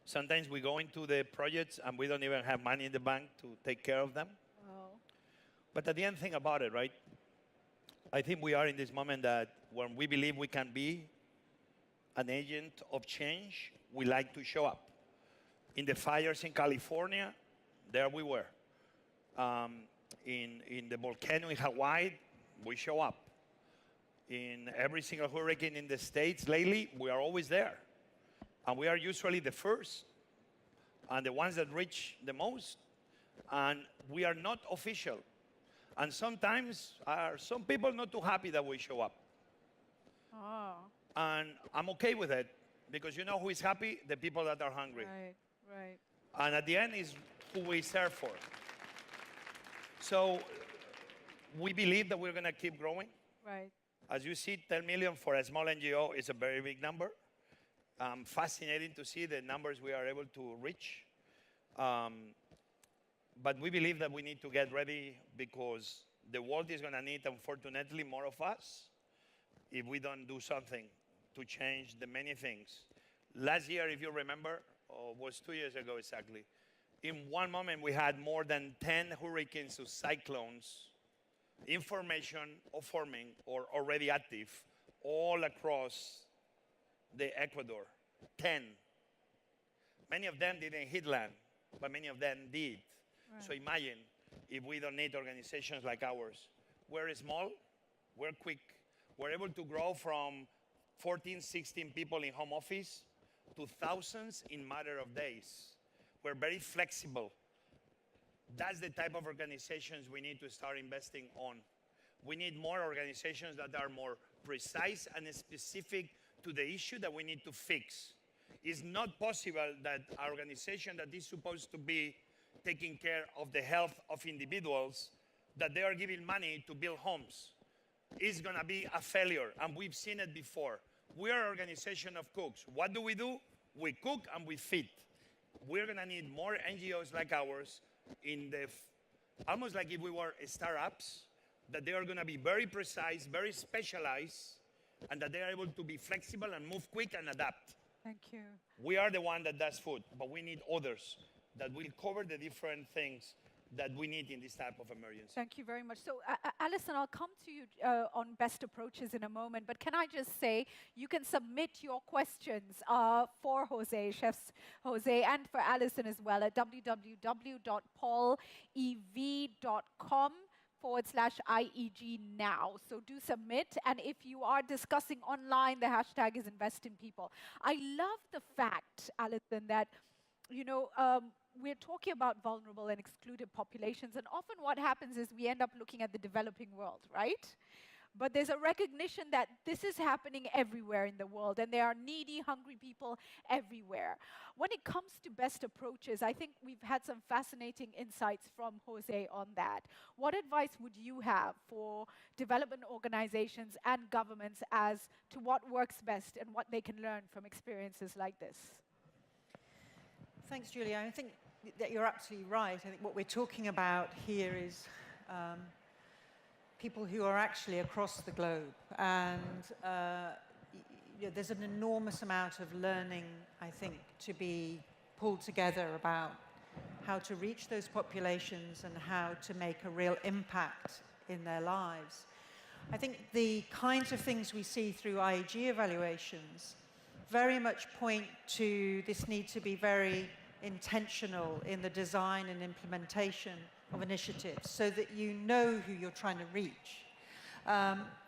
Sometimes we go into the projects and we don't even have money in the bank to take care of them. Wow. But at the end, think about it, right? I think we are in this moment that when we believe we can be an agent of change, we like to show up. In the fires in California, there we were. In the volcano in Hawaii, we show up. In every single hurricane in the States lately, we are always there. And we are usually the first and the ones that reach the most. And we are not official. And sometimes some people not too happy that we show up. Oh. And I'm okay with it because you know who is happy? The people that are hungry. Right, right. And at the end is who we serve for. So we believe that we're going to keep growing. Right. As you see, 10 million for a small NGO is a very big number. Fascinating to see the numbers we are able to reach. But we believe that we need to get ready because the world is going to need, unfortunately, more of us if we don't do something to change the many things. Last year, if you remember, was 2 years ago exactly, in one moment we had more than 10 hurricanes or cyclones, information of forming or already active all across the Ecuador. 10. Many of them didn't hit land, but many of them did. Right. So imagine if we don't need organizations like ours. We're small, we're quick. We're able to grow from 14, 16 people in home office to thousands in matter of days. We're very flexible. That's the type of organizations we need to start investing on. We need more organizations that are more precise and specific to the issue that we need to fix. It's not possible that an organization that is supposed to be taking care of the health of individuals, that they are giving money to build homes, is going to be a failure, and we've seen it before. We are an organization of cooks. What do? We cook and we feed. We're going to need more NGOs like ours, almost like if we were startups, that they are going to be very precise, very specialized, and that they are able to be flexible and move quick and adapt. Thank you. We are the one that does food, but we need others that will cover the different things that we need in this type of emergency. Thank you very much. So, Allison, I'll come to you on best approaches in a moment, but can I just say, you can submit your questions for Jose, Chefs Jose, and for Allison as well at www.paulev.com/IEG now. So do submit, and if you are discussing online, the hashtag is #InvestInPeople. I love the fact, Allison, that, you know, we're talking about vulnerable and excluded populations, and often what happens is we end up looking at the developing world, right? but there's a recognition that this is happening everywhere in the world, and there are needy, hungry people everywhere. When it comes to best approaches, I think we've had some fascinating insights from Jose on that. What advice would you have for development organizations and governments as to what works best and what they can learn from experiences like this? Thanks, Julia. I think that you're absolutely right. I think what we're talking about here is people who are actually across the globe. And there's an enormous amount of learning, I think, to be pulled together about how to reach those populations and how to make a real impact in their lives. I think the kinds of things we see through IEG evaluations very much point to this need to be very intentional in the design and implementation of initiatives so that you know who you're trying to reach.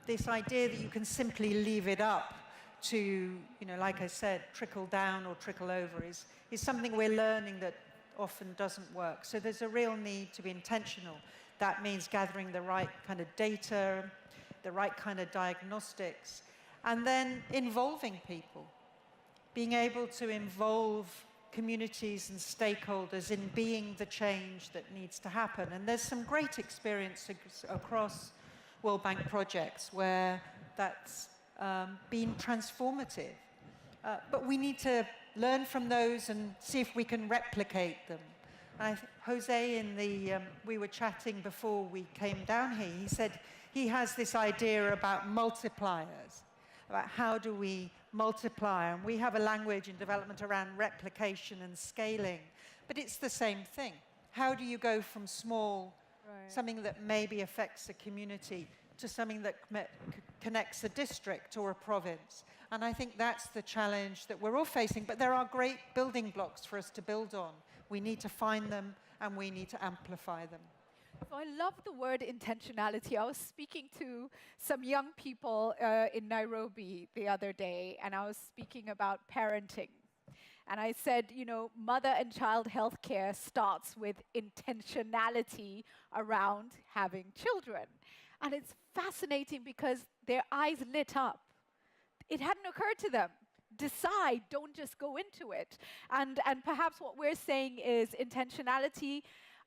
This idea that you can simply leave it up to, like I said, trickle down or trickle over is something we're learning that often doesn't work. So there's a real need to be intentional. That means gathering the right kind of data, the right kind of diagnostics, and then involving people, being able to involve communities and stakeholders in being the change that needs to happen. And there's some great experience across World Bank projects where that's been transformative. But we need to learn from those and see if we can replicate them. And Jose, we were chatting before we came down here, he said he has this idea about multipliers, about how do we multiply. And we have a language in development around replication and scaling, but it's the same thing. How do you go from small, something that maybe affects a community, to something that connects a district or a province? And I think that's the challenge that we're all facing, but there are great building blocks for us to build on. We need to find them, and we need to amplify them. So I love the word intentionality. I was speaking to some young people in Nairobi the other day, and I was speaking about parenting. And I said, mother and child health care starts with intentionality around having children. And it's fascinating because their eyes lit up. It hadn't occurred to them. Decide, don't just go into it. And perhaps what we're saying is intentionality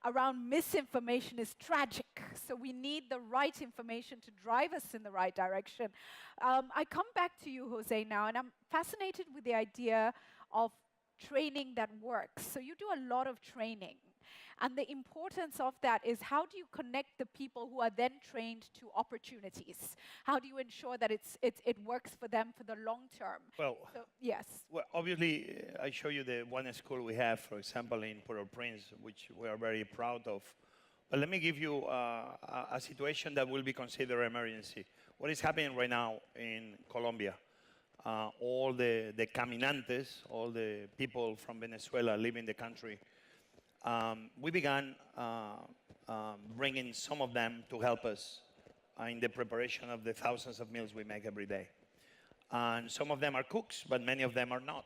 around misinformation is tragic. So we need the right information to drive us in the right direction. I come back to you, Jose, now, and I'm fascinated with the idea of training that works. So you do a lot of training. And the importance of that is, how do you connect the people who are then trained to opportunities? How do you ensure that it works for them for the long term? Well, yes. Well, obviously, I show you the one school we have, for example, in Port-au-Prince, which we are very proud of. But let me give you a situation that will be considered emergency. What is happening right now in Colombia? All the caminantes, all the people from Venezuela leaving the country, we began bringing some of them to help us in the preparation of the thousands of meals we make every day. And some of them are cooks, but many of them are not.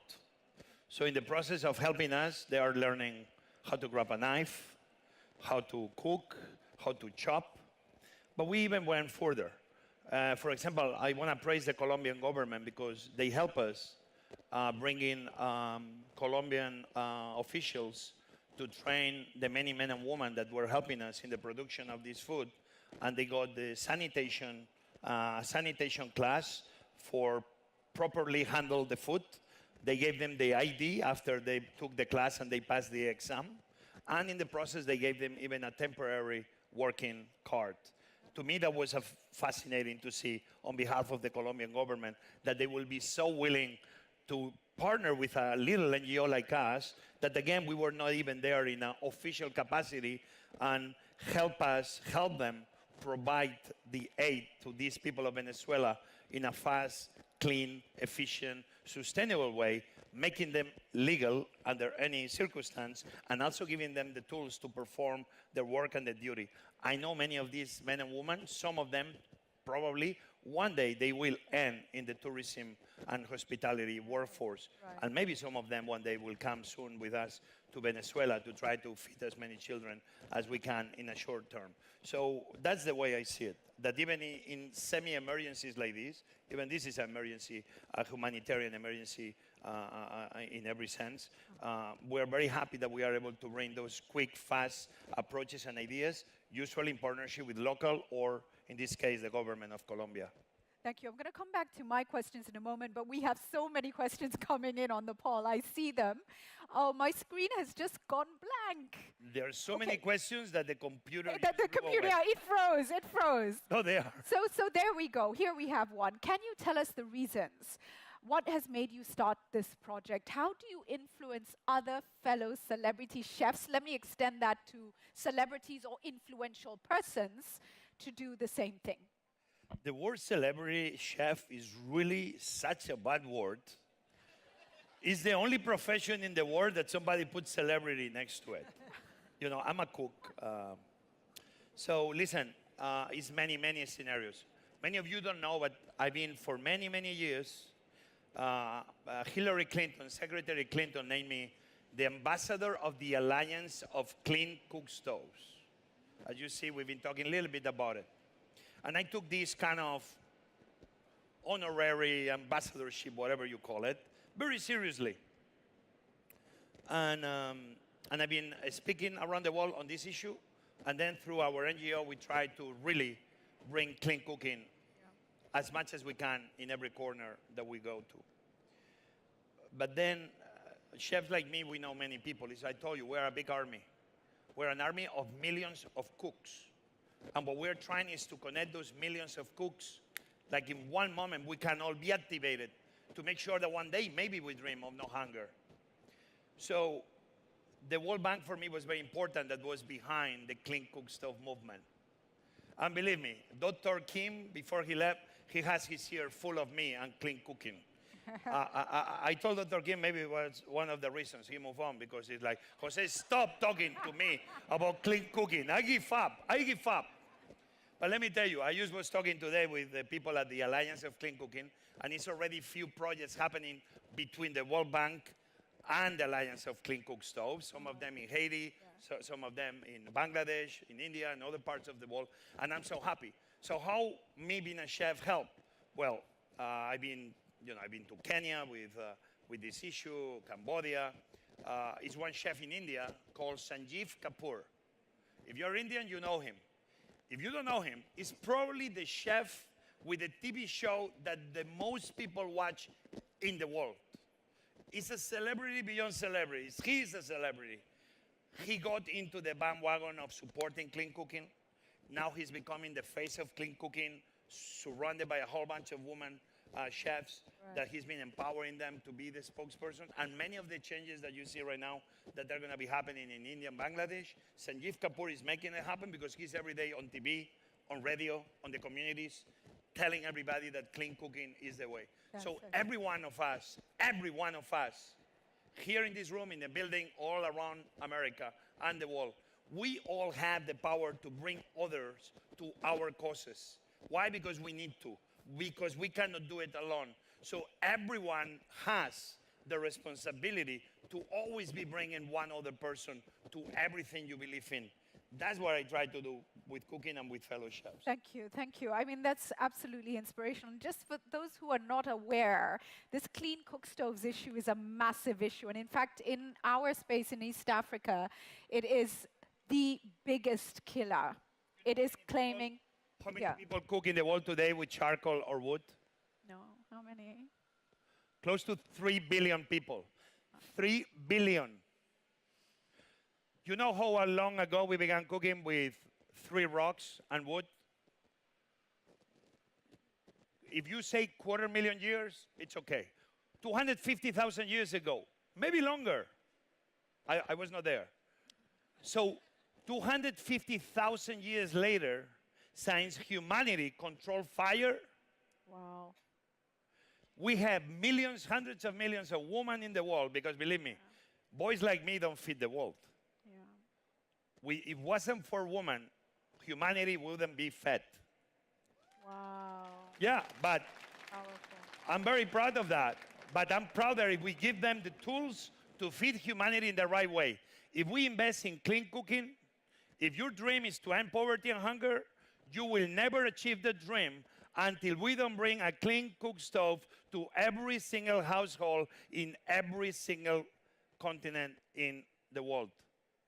So in the process of helping us, they are learning how to grab a knife, how to cook, how to chop. But we even went further. For example, I want to praise the Colombian government because they help us bring in Colombian officials to train the many men and women that were helping us in the production of this food. And they got the sanitation class for properly handle the food. They gave them the ID after they took the class and they passed the exam. And in the process, they gave them even a temporary working card. To me, that was fascinating to see on behalf of the Colombian government that they will be so willing to partner with a little NGO like us that, again, we were not even there in an official capacity, and help them provide the aid to these people of Venezuela in a fast, clean, efficient, sustainable way, making them legal under any circumstance, and also giving them the tools to perform their work and their duty. I know many of these men and women, some of them probably one day they will end in the tourism and hospitality workforce. Right. And maybe some of them one day will come soon with us to Venezuela to try to feed as many children as we can in a short term. So that's the way I see it, that even in semi-emergencies like this, even this is an emergency, a humanitarian emergency in every sense, we're very happy that we are able to bring those quick, fast approaches and ideas, usually in partnership with local or, in this case, the government of Colombia. Thank you. I'm going to come back to my questions in a moment, but we have so many questions coming in on the poll. I see them. Oh, my screen has just gone blank. There are so many questions that the computer... That the just blew computer, away. it froze, it froze. No, they are. So there we go. Here we have one. Can you tell us the reasons? What has made you start this project? How do you influence other fellow celebrity chefs? Let me extend that to celebrities or influential persons to do the same thing. The word celebrity chef is really such a bad word. It's the only profession in the world that somebody puts celebrity next to it. You know, I'm a cook. So listen, it's many, many scenarios. Many of you don't know, but I've been for many, many years, Hillary Clinton, Secretary Clinton named me the ambassador of the Alliance of Clean Cook Stoves. As you see, we've been talking a little bit about it. And I took this kind of honorary ambassadorship, whatever you call it, very seriously. And I've been speaking around the world on this issue. And then through our NGO, we try to really bring clean cooking as much as we can in every corner that we go to. But then, chefs like me, we know many people. As I told you, we're a big army. We're an army of millions of cooks. And what we're trying is to connect those millions of cooks, like in one moment we can all be activated to make sure that one day maybe we dream of no hunger. So the World Bank for me was very important, that was behind the Clean Cook Stove movement. And believe me, Dr. Kim, before he left, he has his ear full of me and clean cooking. I told Dr. Kim maybe it was one of the reasons he moved on, because he's like, Jose, stop talking to me about clean cooking. I give up. But let me tell you, I just was talking today with the people at the Alliance of Clean Cooking, and it's already few projects happening between the World Bank and the Alliance of Clean Cook Stoves, some of them in Haiti, some of them in Bangladesh, in India, and other parts of the world, and I'm so happy. So how me being a chef help? Well, I've been to Kenya with this issue, Cambodia. It's one chef in India called Sanjeev Kapoor. If you're Indian, you know him. If you don't know him, he's probably the chef with a TV show that the most people watch in the world. He's a celebrity beyond celebrities. He's a celebrity. He got into the bandwagon of supporting clean cooking. Now he's becoming the face of clean cooking, surrounded by a whole bunch of women chefs that he's been empowering them to be the spokesperson. And many of the changes that you see right now that are going to be happening in India and Bangladesh, Sanjeev Kapoor is making it happen because he's every day on TV, on radio, on the communities, telling everybody that clean cooking is the way. So every one of us, here in this room, in the building, all around America and the world, we all have the power to bring others to our causes. Why? Because we need to. Because we cannot do it alone. So everyone has the responsibility to always be bringing one other person to everything you believe in. That's what I try to do with cooking and with fellow chefs. Thank you. I mean, that's absolutely inspirational. Just for those who are not aware, this clean cook stoves issue is a massive issue. And in fact, in our space in East Africa, it is the biggest killer. It is claiming... How many people cook in the world today with charcoal or wood? No, how many? Close to 3 billion people. 3 billion. You know how long ago we began cooking with 3 rocks and wood? If you say 250,000 years, it's okay. 250,000 years ago, maybe longer. I was not there. So 250,000 years later, since humanity controlled fire, wow. We have millions, hundreds of millions of women in the world, because believe me, boys like me don't feed the world. If it wasn't for women, humanity wouldn't be fed. Wow. Yeah, but Powerful. I'm very proud of that. But I'm prouder if we give them the tools to feed humanity in the right way. If we invest in clean cooking, if your dream is to end poverty and hunger, you will never achieve the dream until we don't bring a clean cook stove to every single household in every single continent in the world.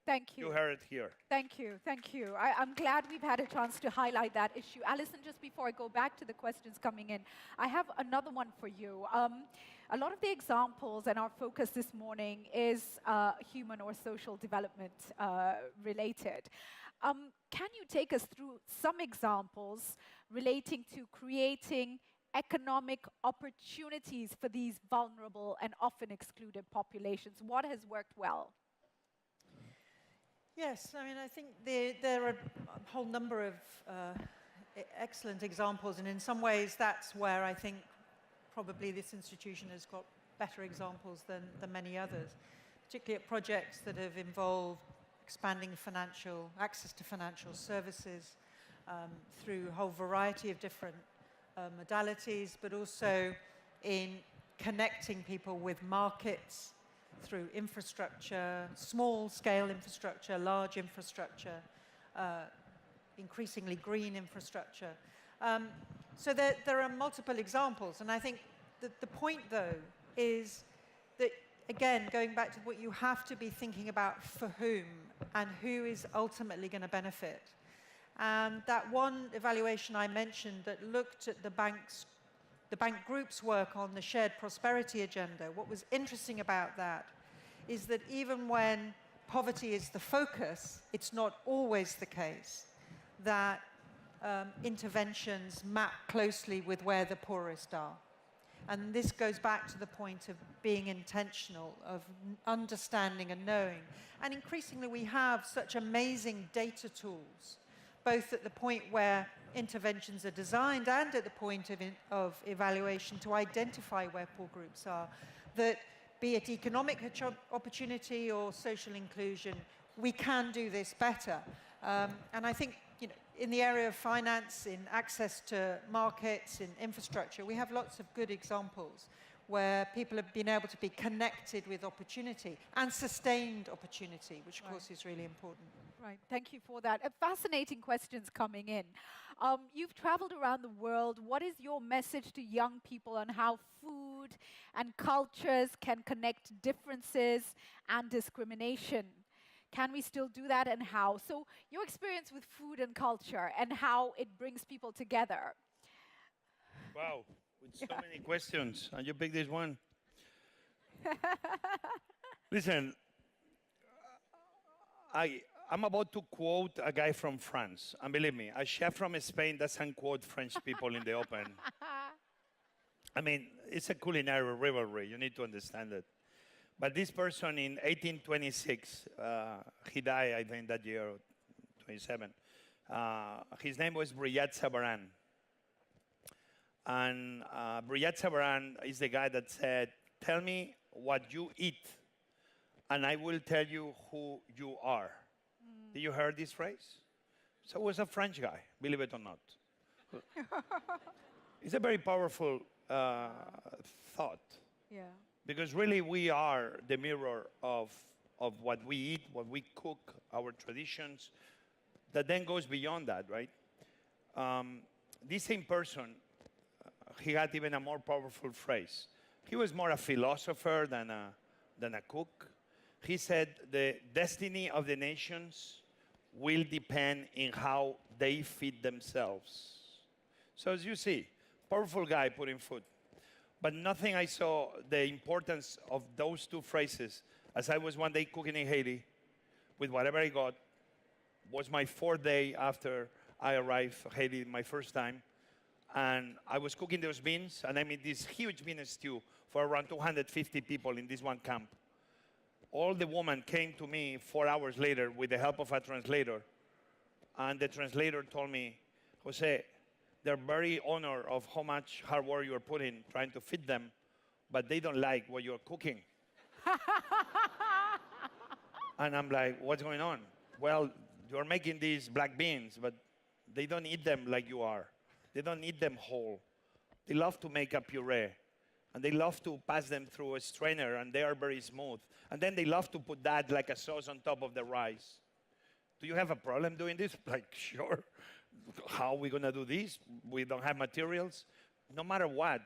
Thank you. You heard it here. Thank you, thank you. I'm glad we've had a chance to highlight that issue. Allison, just before I go back to the questions coming in, I have another one for you. A lot of the examples and our focus this morning is human or social development related. Can you take us through some examples relating to creating economic opportunities for these vulnerable and often excluded populations? What has worked well? Yes, I mean, I think there are a whole number of excellent examples, and in some ways that's where I think probably this institution has got better examples than many others, particularly at projects that have involved expanding access to financial services through a whole variety of different modalities, but also in connecting people with markets through infrastructure, small-scale infrastructure, large infrastructure, increasingly green infrastructure. So there are multiple examples, and I think that the point, though, is that, again, going back to what you have to be thinking about for whom and who is ultimately going to benefit. And that one evaluation I mentioned that looked at the bank group's work on the shared prosperity agenda, what was interesting about that is that even when poverty is the focus, it's not always the case that interventions map closely with where the poorest are. And this goes back to the point of being intentional, of understanding and knowing. And increasingly we have such amazing data tools, both at the point where interventions are designed and at the point of evaluation to identify where poor groups are, that be it economic opportunity or social inclusion, we can do this better. And I think, you know, in the area of finance, in access to markets, in infrastructure, we have lots of good examples where people have been able to be connected with opportunity and sustained opportunity, which of course is really important. Right, thank you for that. Fascinating questions coming in. You've traveled around the world. What is your message to young people on how food and cultures can connect differences and discrimination? Can we still do that, and how? So your experience with food and culture and how it brings people together. Wow, with so many questions, and you pick this one. Listen, I'm about to quote a guy from France, and believe me, a chef from Spain doesn't quote French people in the open. I mean, it's a culinary rivalry, you need to understand it. But this person in 1826, he died, I think, that year, 27. His name was Brillat Savarin. And Brillat Savarin is the guy that said, tell me what you eat, and I will tell you who you are. Did you hear this phrase? So it was a French guy, believe it or not. It's a very powerful thought. Yeah. Because really we are the mirror of what we eat, what we cook, our traditions, that then goes beyond that, right? This same person, he had even a more powerful phrase. He was more a philosopher than a cook. He said the destiny of the nations will depend in how they feed themselves. So as you see, powerful guy putting food. But nothing I saw the importance of those two phrases as I was one day cooking in Haiti with whatever I got. Was my 4th day after I arrived in Haiti, my first time. And I was cooking those beans, and I made this huge bean stew for around 250 people in this one camp. All the women came to me 4 hours later with the help of a translator. And the translator told me, Jose, they're very honored of how much hard work you're putting trying to feed them, but they don't like what you're cooking. And I'm like, what's going on? Well, you're making these black beans, but they don't eat them like you are. They don't eat them whole. They love to make a puree. And they love to pass them through a strainer, and they are very smooth. And then they love to put that like a sauce on top of the rice. Do you have a problem doing this? Like, sure. How are we going to do this? We don't have materials. No matter what,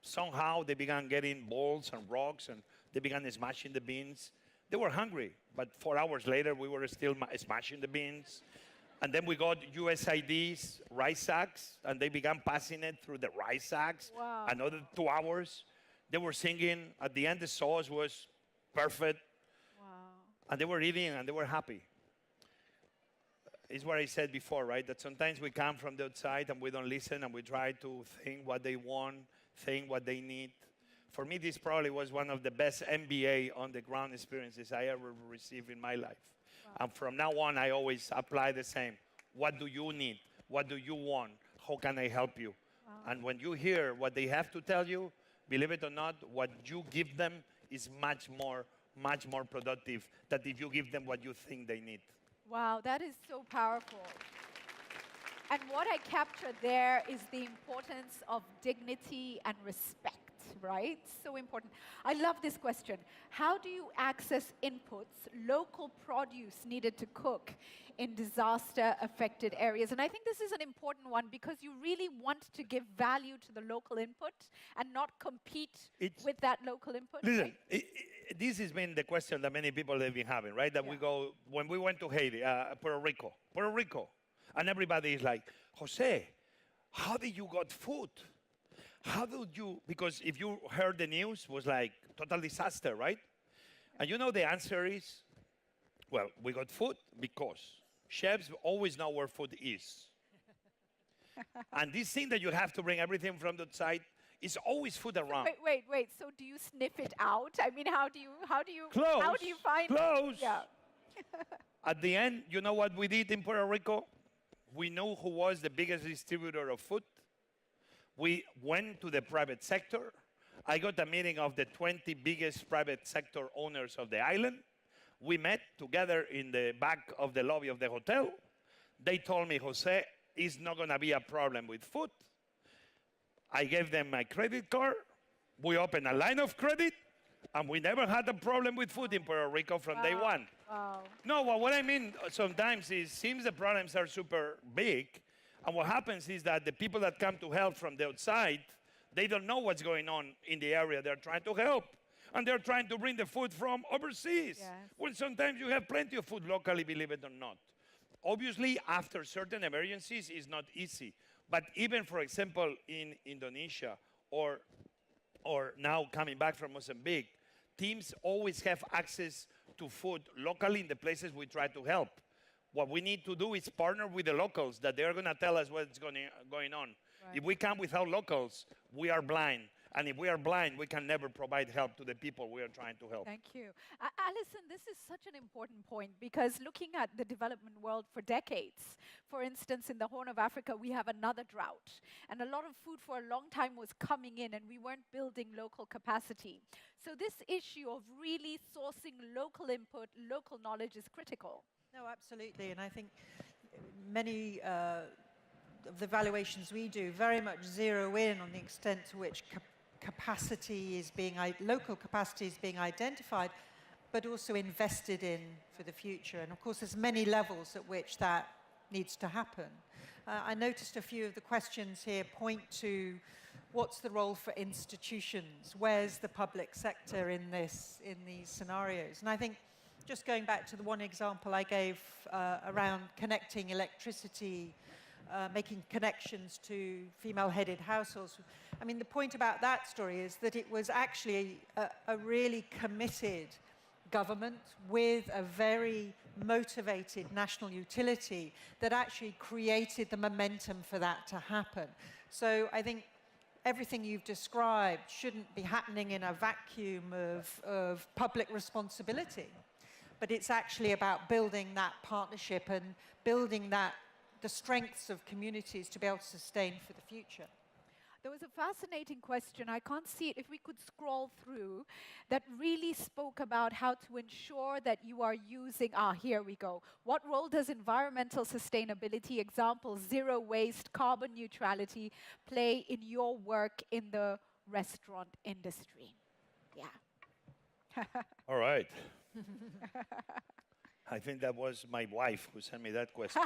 somehow they began getting balls and rocks, and they began smashing the beans. They were hungry, but 4 hours later, we were still smashing the beans. And then we got USAID's rice sacks, and they began passing it through the rice sacks. Wow. Another 2 hours. They were singing. At the end, the sauce was perfect. Wow. And they were eating, and they were happy. It's what I said before, right? That sometimes we come from the outside, and we don't listen, and we try to think what they want, think what they need. For me, this probably was one of the best MBA on-the-ground experiences I ever received in my life. And from now on, I always apply the same. What do you need? What do you want? How can I help you? And when you hear what they have to tell you, believe it or not, what you give them is much more productive than if you give them what you think they need. Wow, that is so powerful. And what I captured there is the importance of dignity and respect, right? So important. I love this question. How do you access inputs, local produce needed to cook in disaster-affected areas? And I think this is an important one because you really want to give value to the local input and not compete with that local input. Listen, right? this has been the question that many people have been having, right? That we go, when we went to Haiti, Puerto Rico, and everybody is like, Jose, how did you got food? How did you, because if you heard the news, it was like total disaster, right? And you know the answer is, well, we got food because chefs always know where food is. And this thing that you have to bring everything from the outside is always food around. Wait. So do you sniff it out? I mean, how do you Close. how do you find Close. it? Yeah. At the end, you know what we did in Puerto Rico? We knew who was the biggest distributor of food. We went to the private sector. I got a meeting of the 20 biggest private sector owners of the island. We met together in the back of the lobby of the hotel. They told me, Jose, it's not going to be a problem with food. I gave them my credit card. We opened a line of credit, and we never had a problem with food in Puerto Rico from day one. Wow. No, what I mean sometimes is, seems the problems are super big, and what happens is that the people that come to help from the outside, they don't know what's going on in the area they're trying to help. And they're trying to bring the food from overseas. Yes. When sometimes you have plenty of food locally, believe it or not. Obviously, after certain emergencies, it's not easy. But even, for example, in Indonesia, or now coming back from Mozambique, teams always have access to food locally in the places we try to help. What we need to do is partner with the locals, that they're going to tell us what's going on. Right. If we come without locals, we are blind. And if we are blind, we can never provide help to the people we are trying to help. Thank you. Allison, this is such an important point because looking at the development world for decades, for instance, in the Horn of Africa, we have another drought. And a lot of food for a long time was coming in and we weren't building local capacity. So this issue of really sourcing local input, local knowledge is critical. No, absolutely. And I think many of the evaluations we do very much zero in on the extent to which local capacity is being identified, but also invested in for the future. And of course, there's many levels at which that needs to happen. I noticed a few of the questions here point to what's the role for institutions? Where's the public sector in these scenarios? And I think just going back to the one example I gave around connecting electricity, making connections to female-headed households. I mean, the point about that story is that it was actually a really committed government with a very motivated national utility that actually created the momentum for that to happen. So I think everything you've described shouldn't be happening in a vacuum of public responsibility, but it's actually about building that partnership and building the strengths of communities to be able to sustain for the future. There was a fascinating question, I can't see it, if we could scroll through, that really spoke about how to ensure that you are using, here we go. What role does environmental sustainability, example, zero waste, carbon neutrality, play in your work in the restaurant industry? Yeah. All right. I think that was my wife who sent me that question.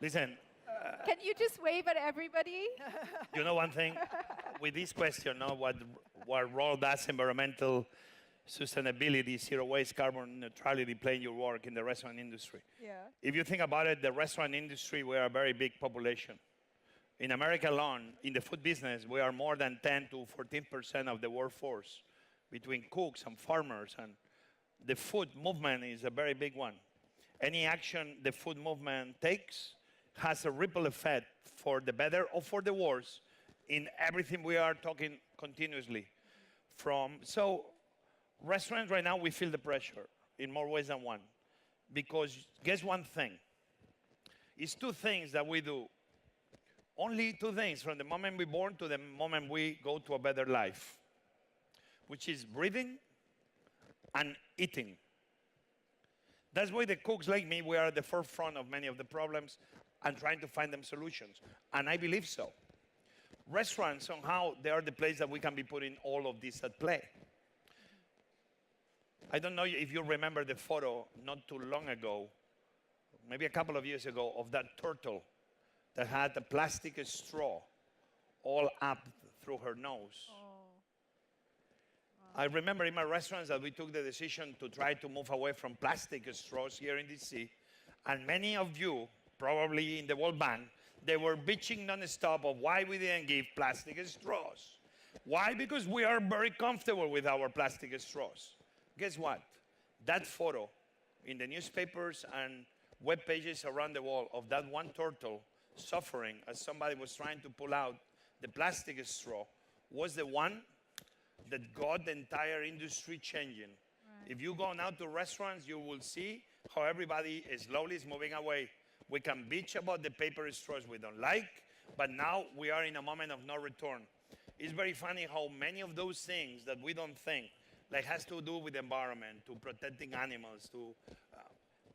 Listen, can you just wave at everybody? you know one thing? With this question, what role does environmental sustainability, zero waste, carbon neutrality play in your work in the restaurant industry? Yeah. If you think about it, the restaurant industry, we are a very big population. In America alone, in the food business, we are more than 10 to 14% of the workforce, between cooks and farmers, and the food movement is a very big one. Any action the food movement takes has a ripple effect for the better or for the worse in everything we are talking continuously. So restaurants right now, we feel the pressure in more ways than one. Because guess one thing, it's two things that we do. Only two things from the moment we're born to the moment we go to a better life, which is breathing and eating. That's why the cooks like me, we are at the forefront of many of the problems and trying to find them solutions. And I believe so. Restaurants, somehow, they are the place that we can be putting all of this at play. I don't know if you remember the photo not too long ago, maybe a couple of years ago, of that turtle that had a plastic straw all up through her nose. Oh. I remember in my restaurants that we took the decision to try to move away from plastic straws here in DC. And many of you, probably in the World Bank, they were bitching non-stop of why we didn't give plastic straws. Why? Because we are very comfortable with our plastic straws. Guess what? That photo in the newspapers and web pages around the world of that one turtle suffering as somebody was trying to pull out the plastic straw was the one that got the entire industry changing. Right. If you go now to restaurants, you will see how everybody slowly is moving away. We can bitch about the paper straws we don't like, but now we are in a moment of no return. It's very funny how many of those things that we don't think, like has to do with the environment, to protecting animals, to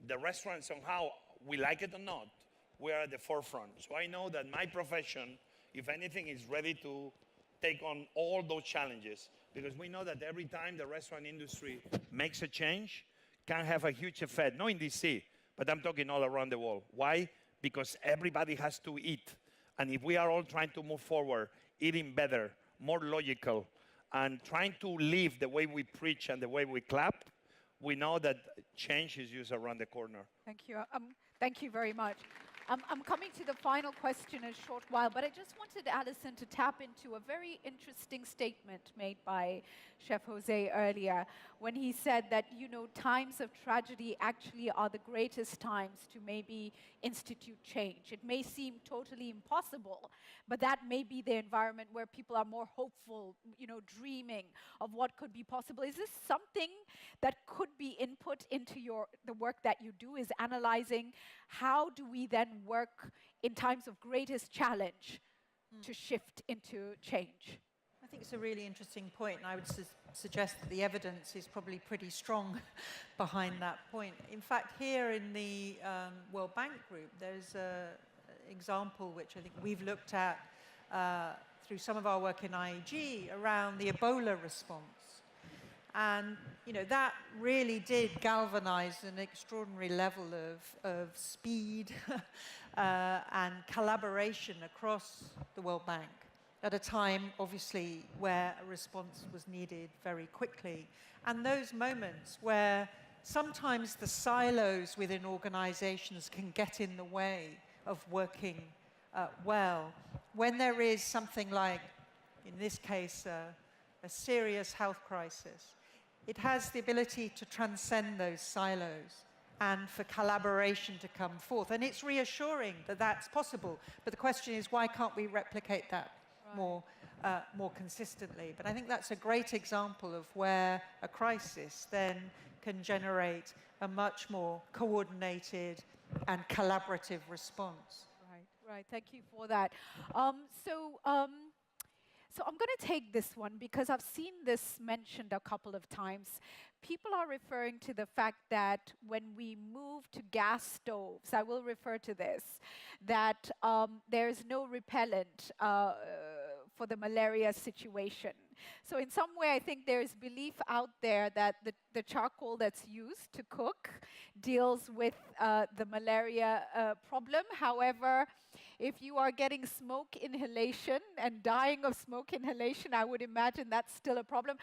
the restaurant somehow, we like it or not, we are at the forefront. So I know that my profession, if anything, is ready to take on all those challenges, because we know that every time the restaurant industry makes a change, can have a huge effect, not in DC, but I'm talking all around the world. Why? Because everybody has to eat. And if we are all trying to move forward, eating better, more logical, and trying to live the way we preach and the way we clap, we know that change is just around the corner. Thank you. Thank you very much. I'm coming to the final question in a short while, but I just wanted Allison to tap into a very interesting statement made by Chef Jose earlier when he said that, times of tragedy actually are the greatest times to maybe institute change. It may seem totally impossible, but that may be the environment where people are more hopeful, dreaming of what could be possible. Is this something that could be input into the work that you do, is analyzing how do we then work in times of greatest challenge to shift into change? I think it's a really interesting point, and I would suggest that the evidence is probably pretty strong behind that point. In fact, here in the World Bank Group, there's an example which I think we've looked at through some of our work in IEG around the Ebola response. And that really did galvanize an extraordinary level of speed and collaboration across the World Bank at a time, obviously, where a response was needed very quickly. And those moments where sometimes the silos within organizations can get in the way of working well, when there is something like, in this case, a serious health crisis, it has the ability to transcend those silos and for collaboration to come forth. And it's reassuring that that's possible. But the question is, why can't we replicate that more consistently? But I think that's a great example of where a crisis then can generate a much more coordinated and collaborative response. Right. Right, thank you for that. So I'm going to take this one because I've seen this mentioned a couple of times. People are referring to the fact that when we move to gas stoves, I will refer to this, that there's no repellent for the malaria situation. So in some way, I think there's belief out there that the charcoal that's used to cook deals with the malaria problem. However, if you are getting smoke inhalation and dying of smoke inhalation, I would imagine that's still a problem.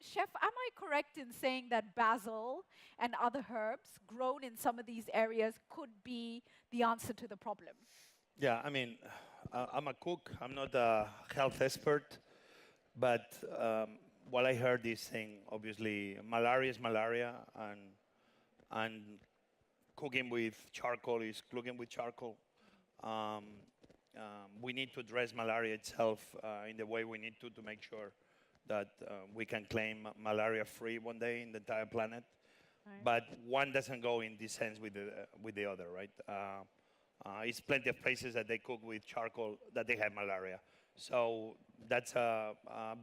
Chef, am I correct in saying that basil and other herbs grown in some of these areas could be the answer to the problem? Yeah, I mean, I'm a cook. I'm not a health expert. But what I heard this thing, obviously, malaria is malaria, and cooking with charcoal is cooking with charcoal. We need to address malaria itself in the way we need to make sure that we can claim malaria-free one day in the entire planet. Right. But one doesn't go in this sense with the other, right? It's plenty of places that they cook with charcoal that they have malaria. So that's a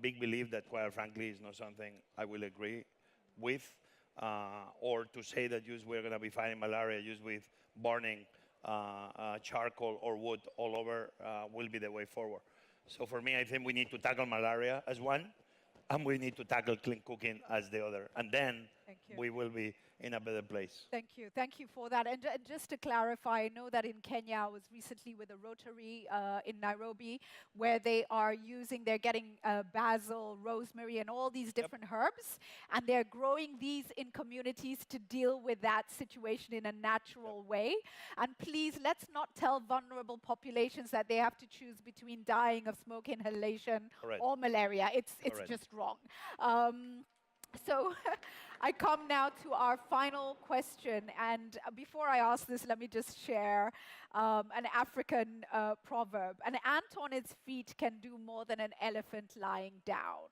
big belief that, quite frankly, is not something I will agree with. Or to say that we're going to be fighting malaria just with burning charcoal or wood all over will be the way forward. So for me, I think we need to tackle malaria as one, and we need to tackle clean cooking as the other. And then we will be in a better place. Thank you. Thank you for that. And just to clarify, I know that in Kenya, I was recently with a Rotary in Nairobi, where they're getting basil, rosemary, and all these different herbs, and they're growing these in communities to deal with that situation in a natural way. And please, let's not tell vulnerable populations that they have to choose between dying of smoke inhalation or malaria. It's just wrong. So I come now to our final question, and before I ask this, let me just share an African proverb. An ant on its feet can do more than an elephant lying down.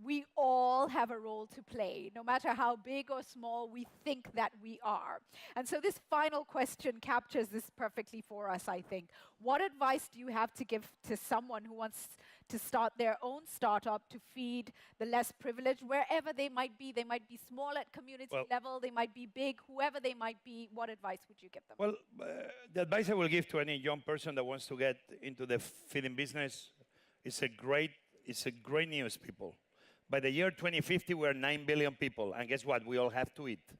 We all have a role to play, no matter how big or small we think that we are. And so this final question captures this perfectly for us, I think. What advice do you have to give to someone who wants to start their own startup to feed the less privileged, wherever they might be? They might be small at community level, they might be big, whoever they might be. What advice would you give them? Well, the advice I will give to any young person that wants to get into the feeding business is a great news, people. By the year 2050, we're 9 billion people, and guess what? We all have to eat.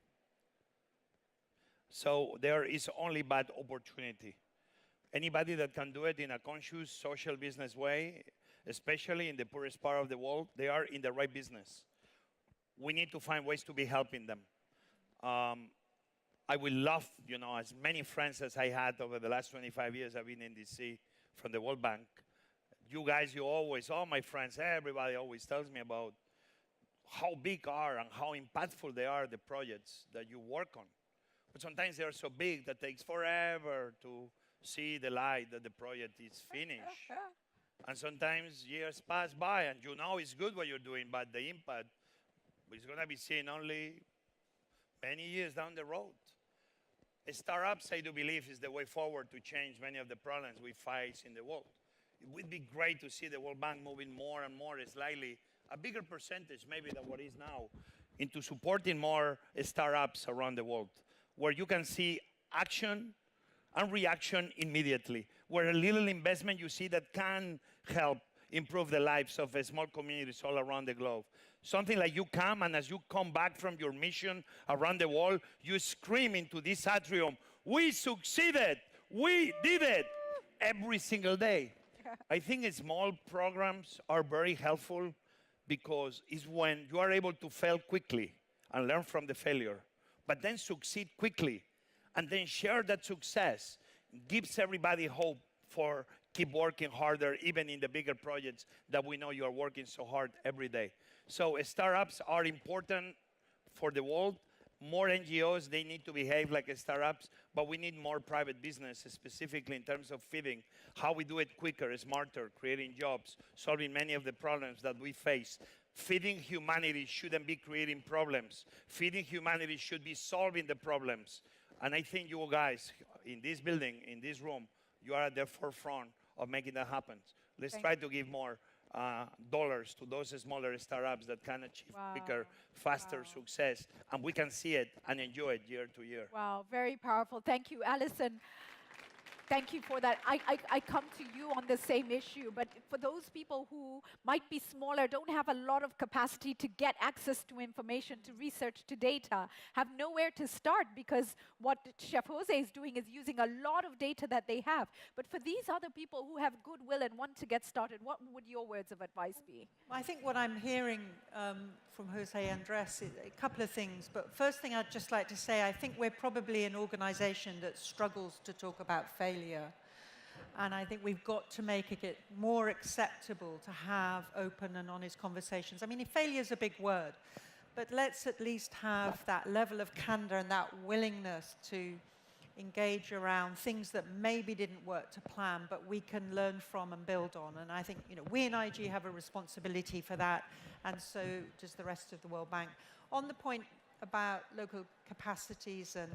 So there is only bad opportunity. Anybody that can do it in a conscious social business way, especially in the poorest part of the world, they are in the right business. We need to find ways to be helping them. I would love, as many friends as I had over the last 25 years I've been in DC from the World Bank. You guys, all my friends, everybody always tells me about how big are and how impactful they are, the projects that you work on. But sometimes they are so big that it takes forever to see the light that the project is finished. And sometimes years pass by and it's good what you're doing, but the impact is going to be seen only many years down the road. Startups, I do believe, is the way forward to change many of the problems we face in the world. It would be great to see the World Bank moving more and more, slightly, a bigger percentage maybe than what is now, into supporting more startups around the world, where you can see action and reaction immediately, where a little investment you see that can help improve the lives of small communities all around the globe. Something like you come, and as you come back from your mission around the world, you scream into this atrium, "We succeeded! We did it!" every single day. I think small programs are very helpful because it's when you are able to fail quickly and learn from the failure, but then succeed quickly and then share that success, gives everybody hope for keep working harder, even in the bigger projects that we know you are working so hard every day. So startups are important for the world. More NGOs, they need to behave like startups, but we need more private business, specifically in terms of feeding, how we do it quicker, smarter, creating jobs, solving many of the problems that we face. Feeding humanity shouldn't be creating problems. Feeding humanity should be solving the problems. And I think you guys in this building, in this room, you are at the forefront of making that happen. Let's try to give more dollars to those smaller startups that can achieve quicker, faster success. And we can see it and enjoy it year to year. Wow, very powerful. Thank you, Allison. Thank you for that. I come to you on the same issue, but for those people who might be smaller, don't have a lot of capacity to get access to information, to research, to data, have nowhere to start, because what Chef Jose is doing is using a lot of data that they have. But for these other people who have goodwill and want to get started, what would your words of advice be? I think what I'm hearing from José Andrés is a couple of things. But first thing I'd just like to say, I think we're probably an organization that struggles to talk about failure. And I think we've got to make it more acceptable to have open and honest conversations. I mean, failure is a big word, but let's at least have that level of candor and that willingness to engage around things that maybe didn't work to plan, but we can learn from and build on. And I think, we in IG have a responsibility for that, and so does the rest of the World Bank. On the point about local capacities, and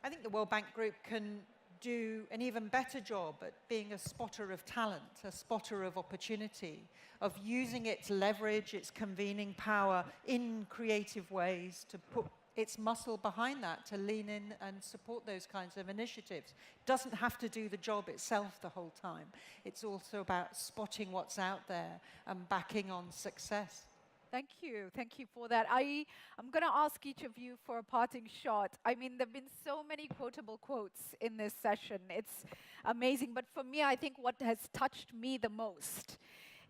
I think the World Bank Group can do an even better job at being a spotter of talent, a spotter of opportunity, of using its leverage, its convening power in creative ways to put its muscle behind that, to lean in and support those kinds of initiatives. It doesn't have to do the job itself the whole time. It's also about spotting what's out there and backing on success. Thank you. Thank you for that. I'm going to ask each of you for a parting shot. I mean, there have been so many quotable quotes in this session. It's amazing. But for me, I think what has touched me the most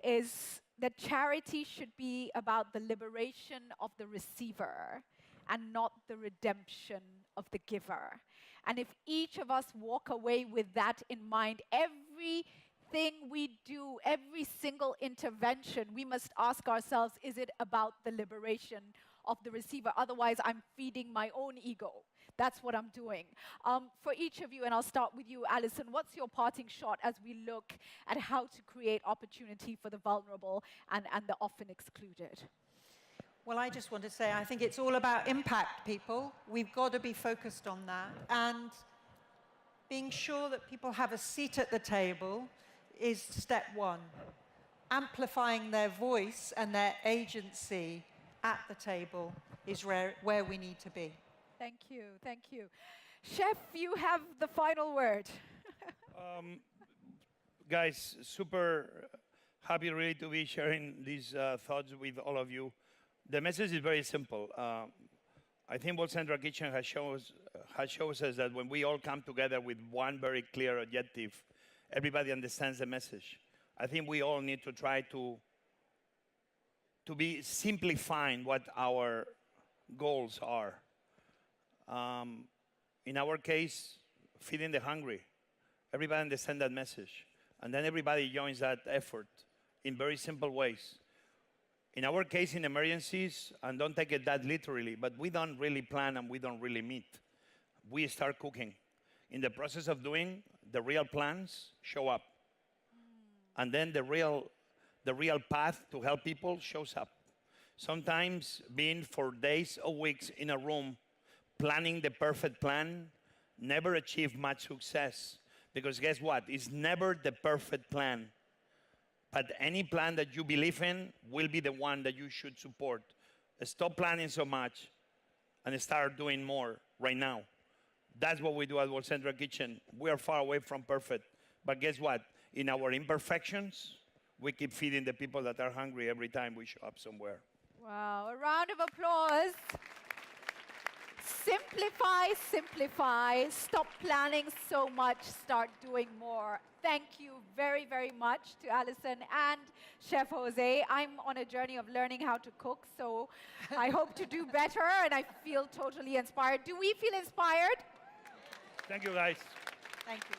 is that charity should be about the liberation of the receiver and not the redemption of the giver. And if each of us walk away with that in mind, everything we do, every single intervention, we must ask ourselves, is it about the liberation of the receiver? Otherwise, I'm feeding my own ego. That's what I'm doing. For each of you, and I'll start with you, Allison, what's your parting shot as we look at how to create opportunity for the vulnerable and the often excluded? Well, I just want to say, I think it's all about impact, people. We've got to be focused on that. And being sure that people have a seat at the table is step one. Amplifying their voice and their agency at the table is where we need to be. Thank you, thank you. Chef, you have the final word. Guys, super happy really to be sharing these thoughts with all of you. The message is very simple. I think World Central Kitchen has shown us that when we all come together with one very clear objective, everybody understands the message. I think we all need to try to be simplifying what our goals are. In our case, feeding the hungry. Everybody understands that message. And then everybody joins that effort in very simple ways. In our case, in emergencies, and don't take it that literally, but we don't really plan and we don't really meet. We start cooking. In the process of doing, the real plans show up. And then the real path to help people shows up. Sometimes being for days or weeks in a room, planning the perfect plan, never achieve much success. Because guess what? It's never the perfect plan. But any plan that you believe in will be the one that you should support. Stop planning so much and start doing more right now. That's what we do at World Central Kitchen. We are far away from perfect. But guess what? In our imperfections, we keep feeding the people that are hungry every time we show up somewhere. Wow, a round of applause. Simplify, simplify. Stop planning so much, start doing more. Thank you very, very much to Allison and Chef Jose. I'm on a journey of learning how to cook, so I hope to do better, and I feel totally inspired. Do we feel inspired? Thank you, guys. Thank you.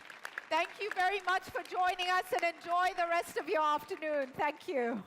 Thank you very much for joining us, and enjoy the rest of your afternoon. Thank you.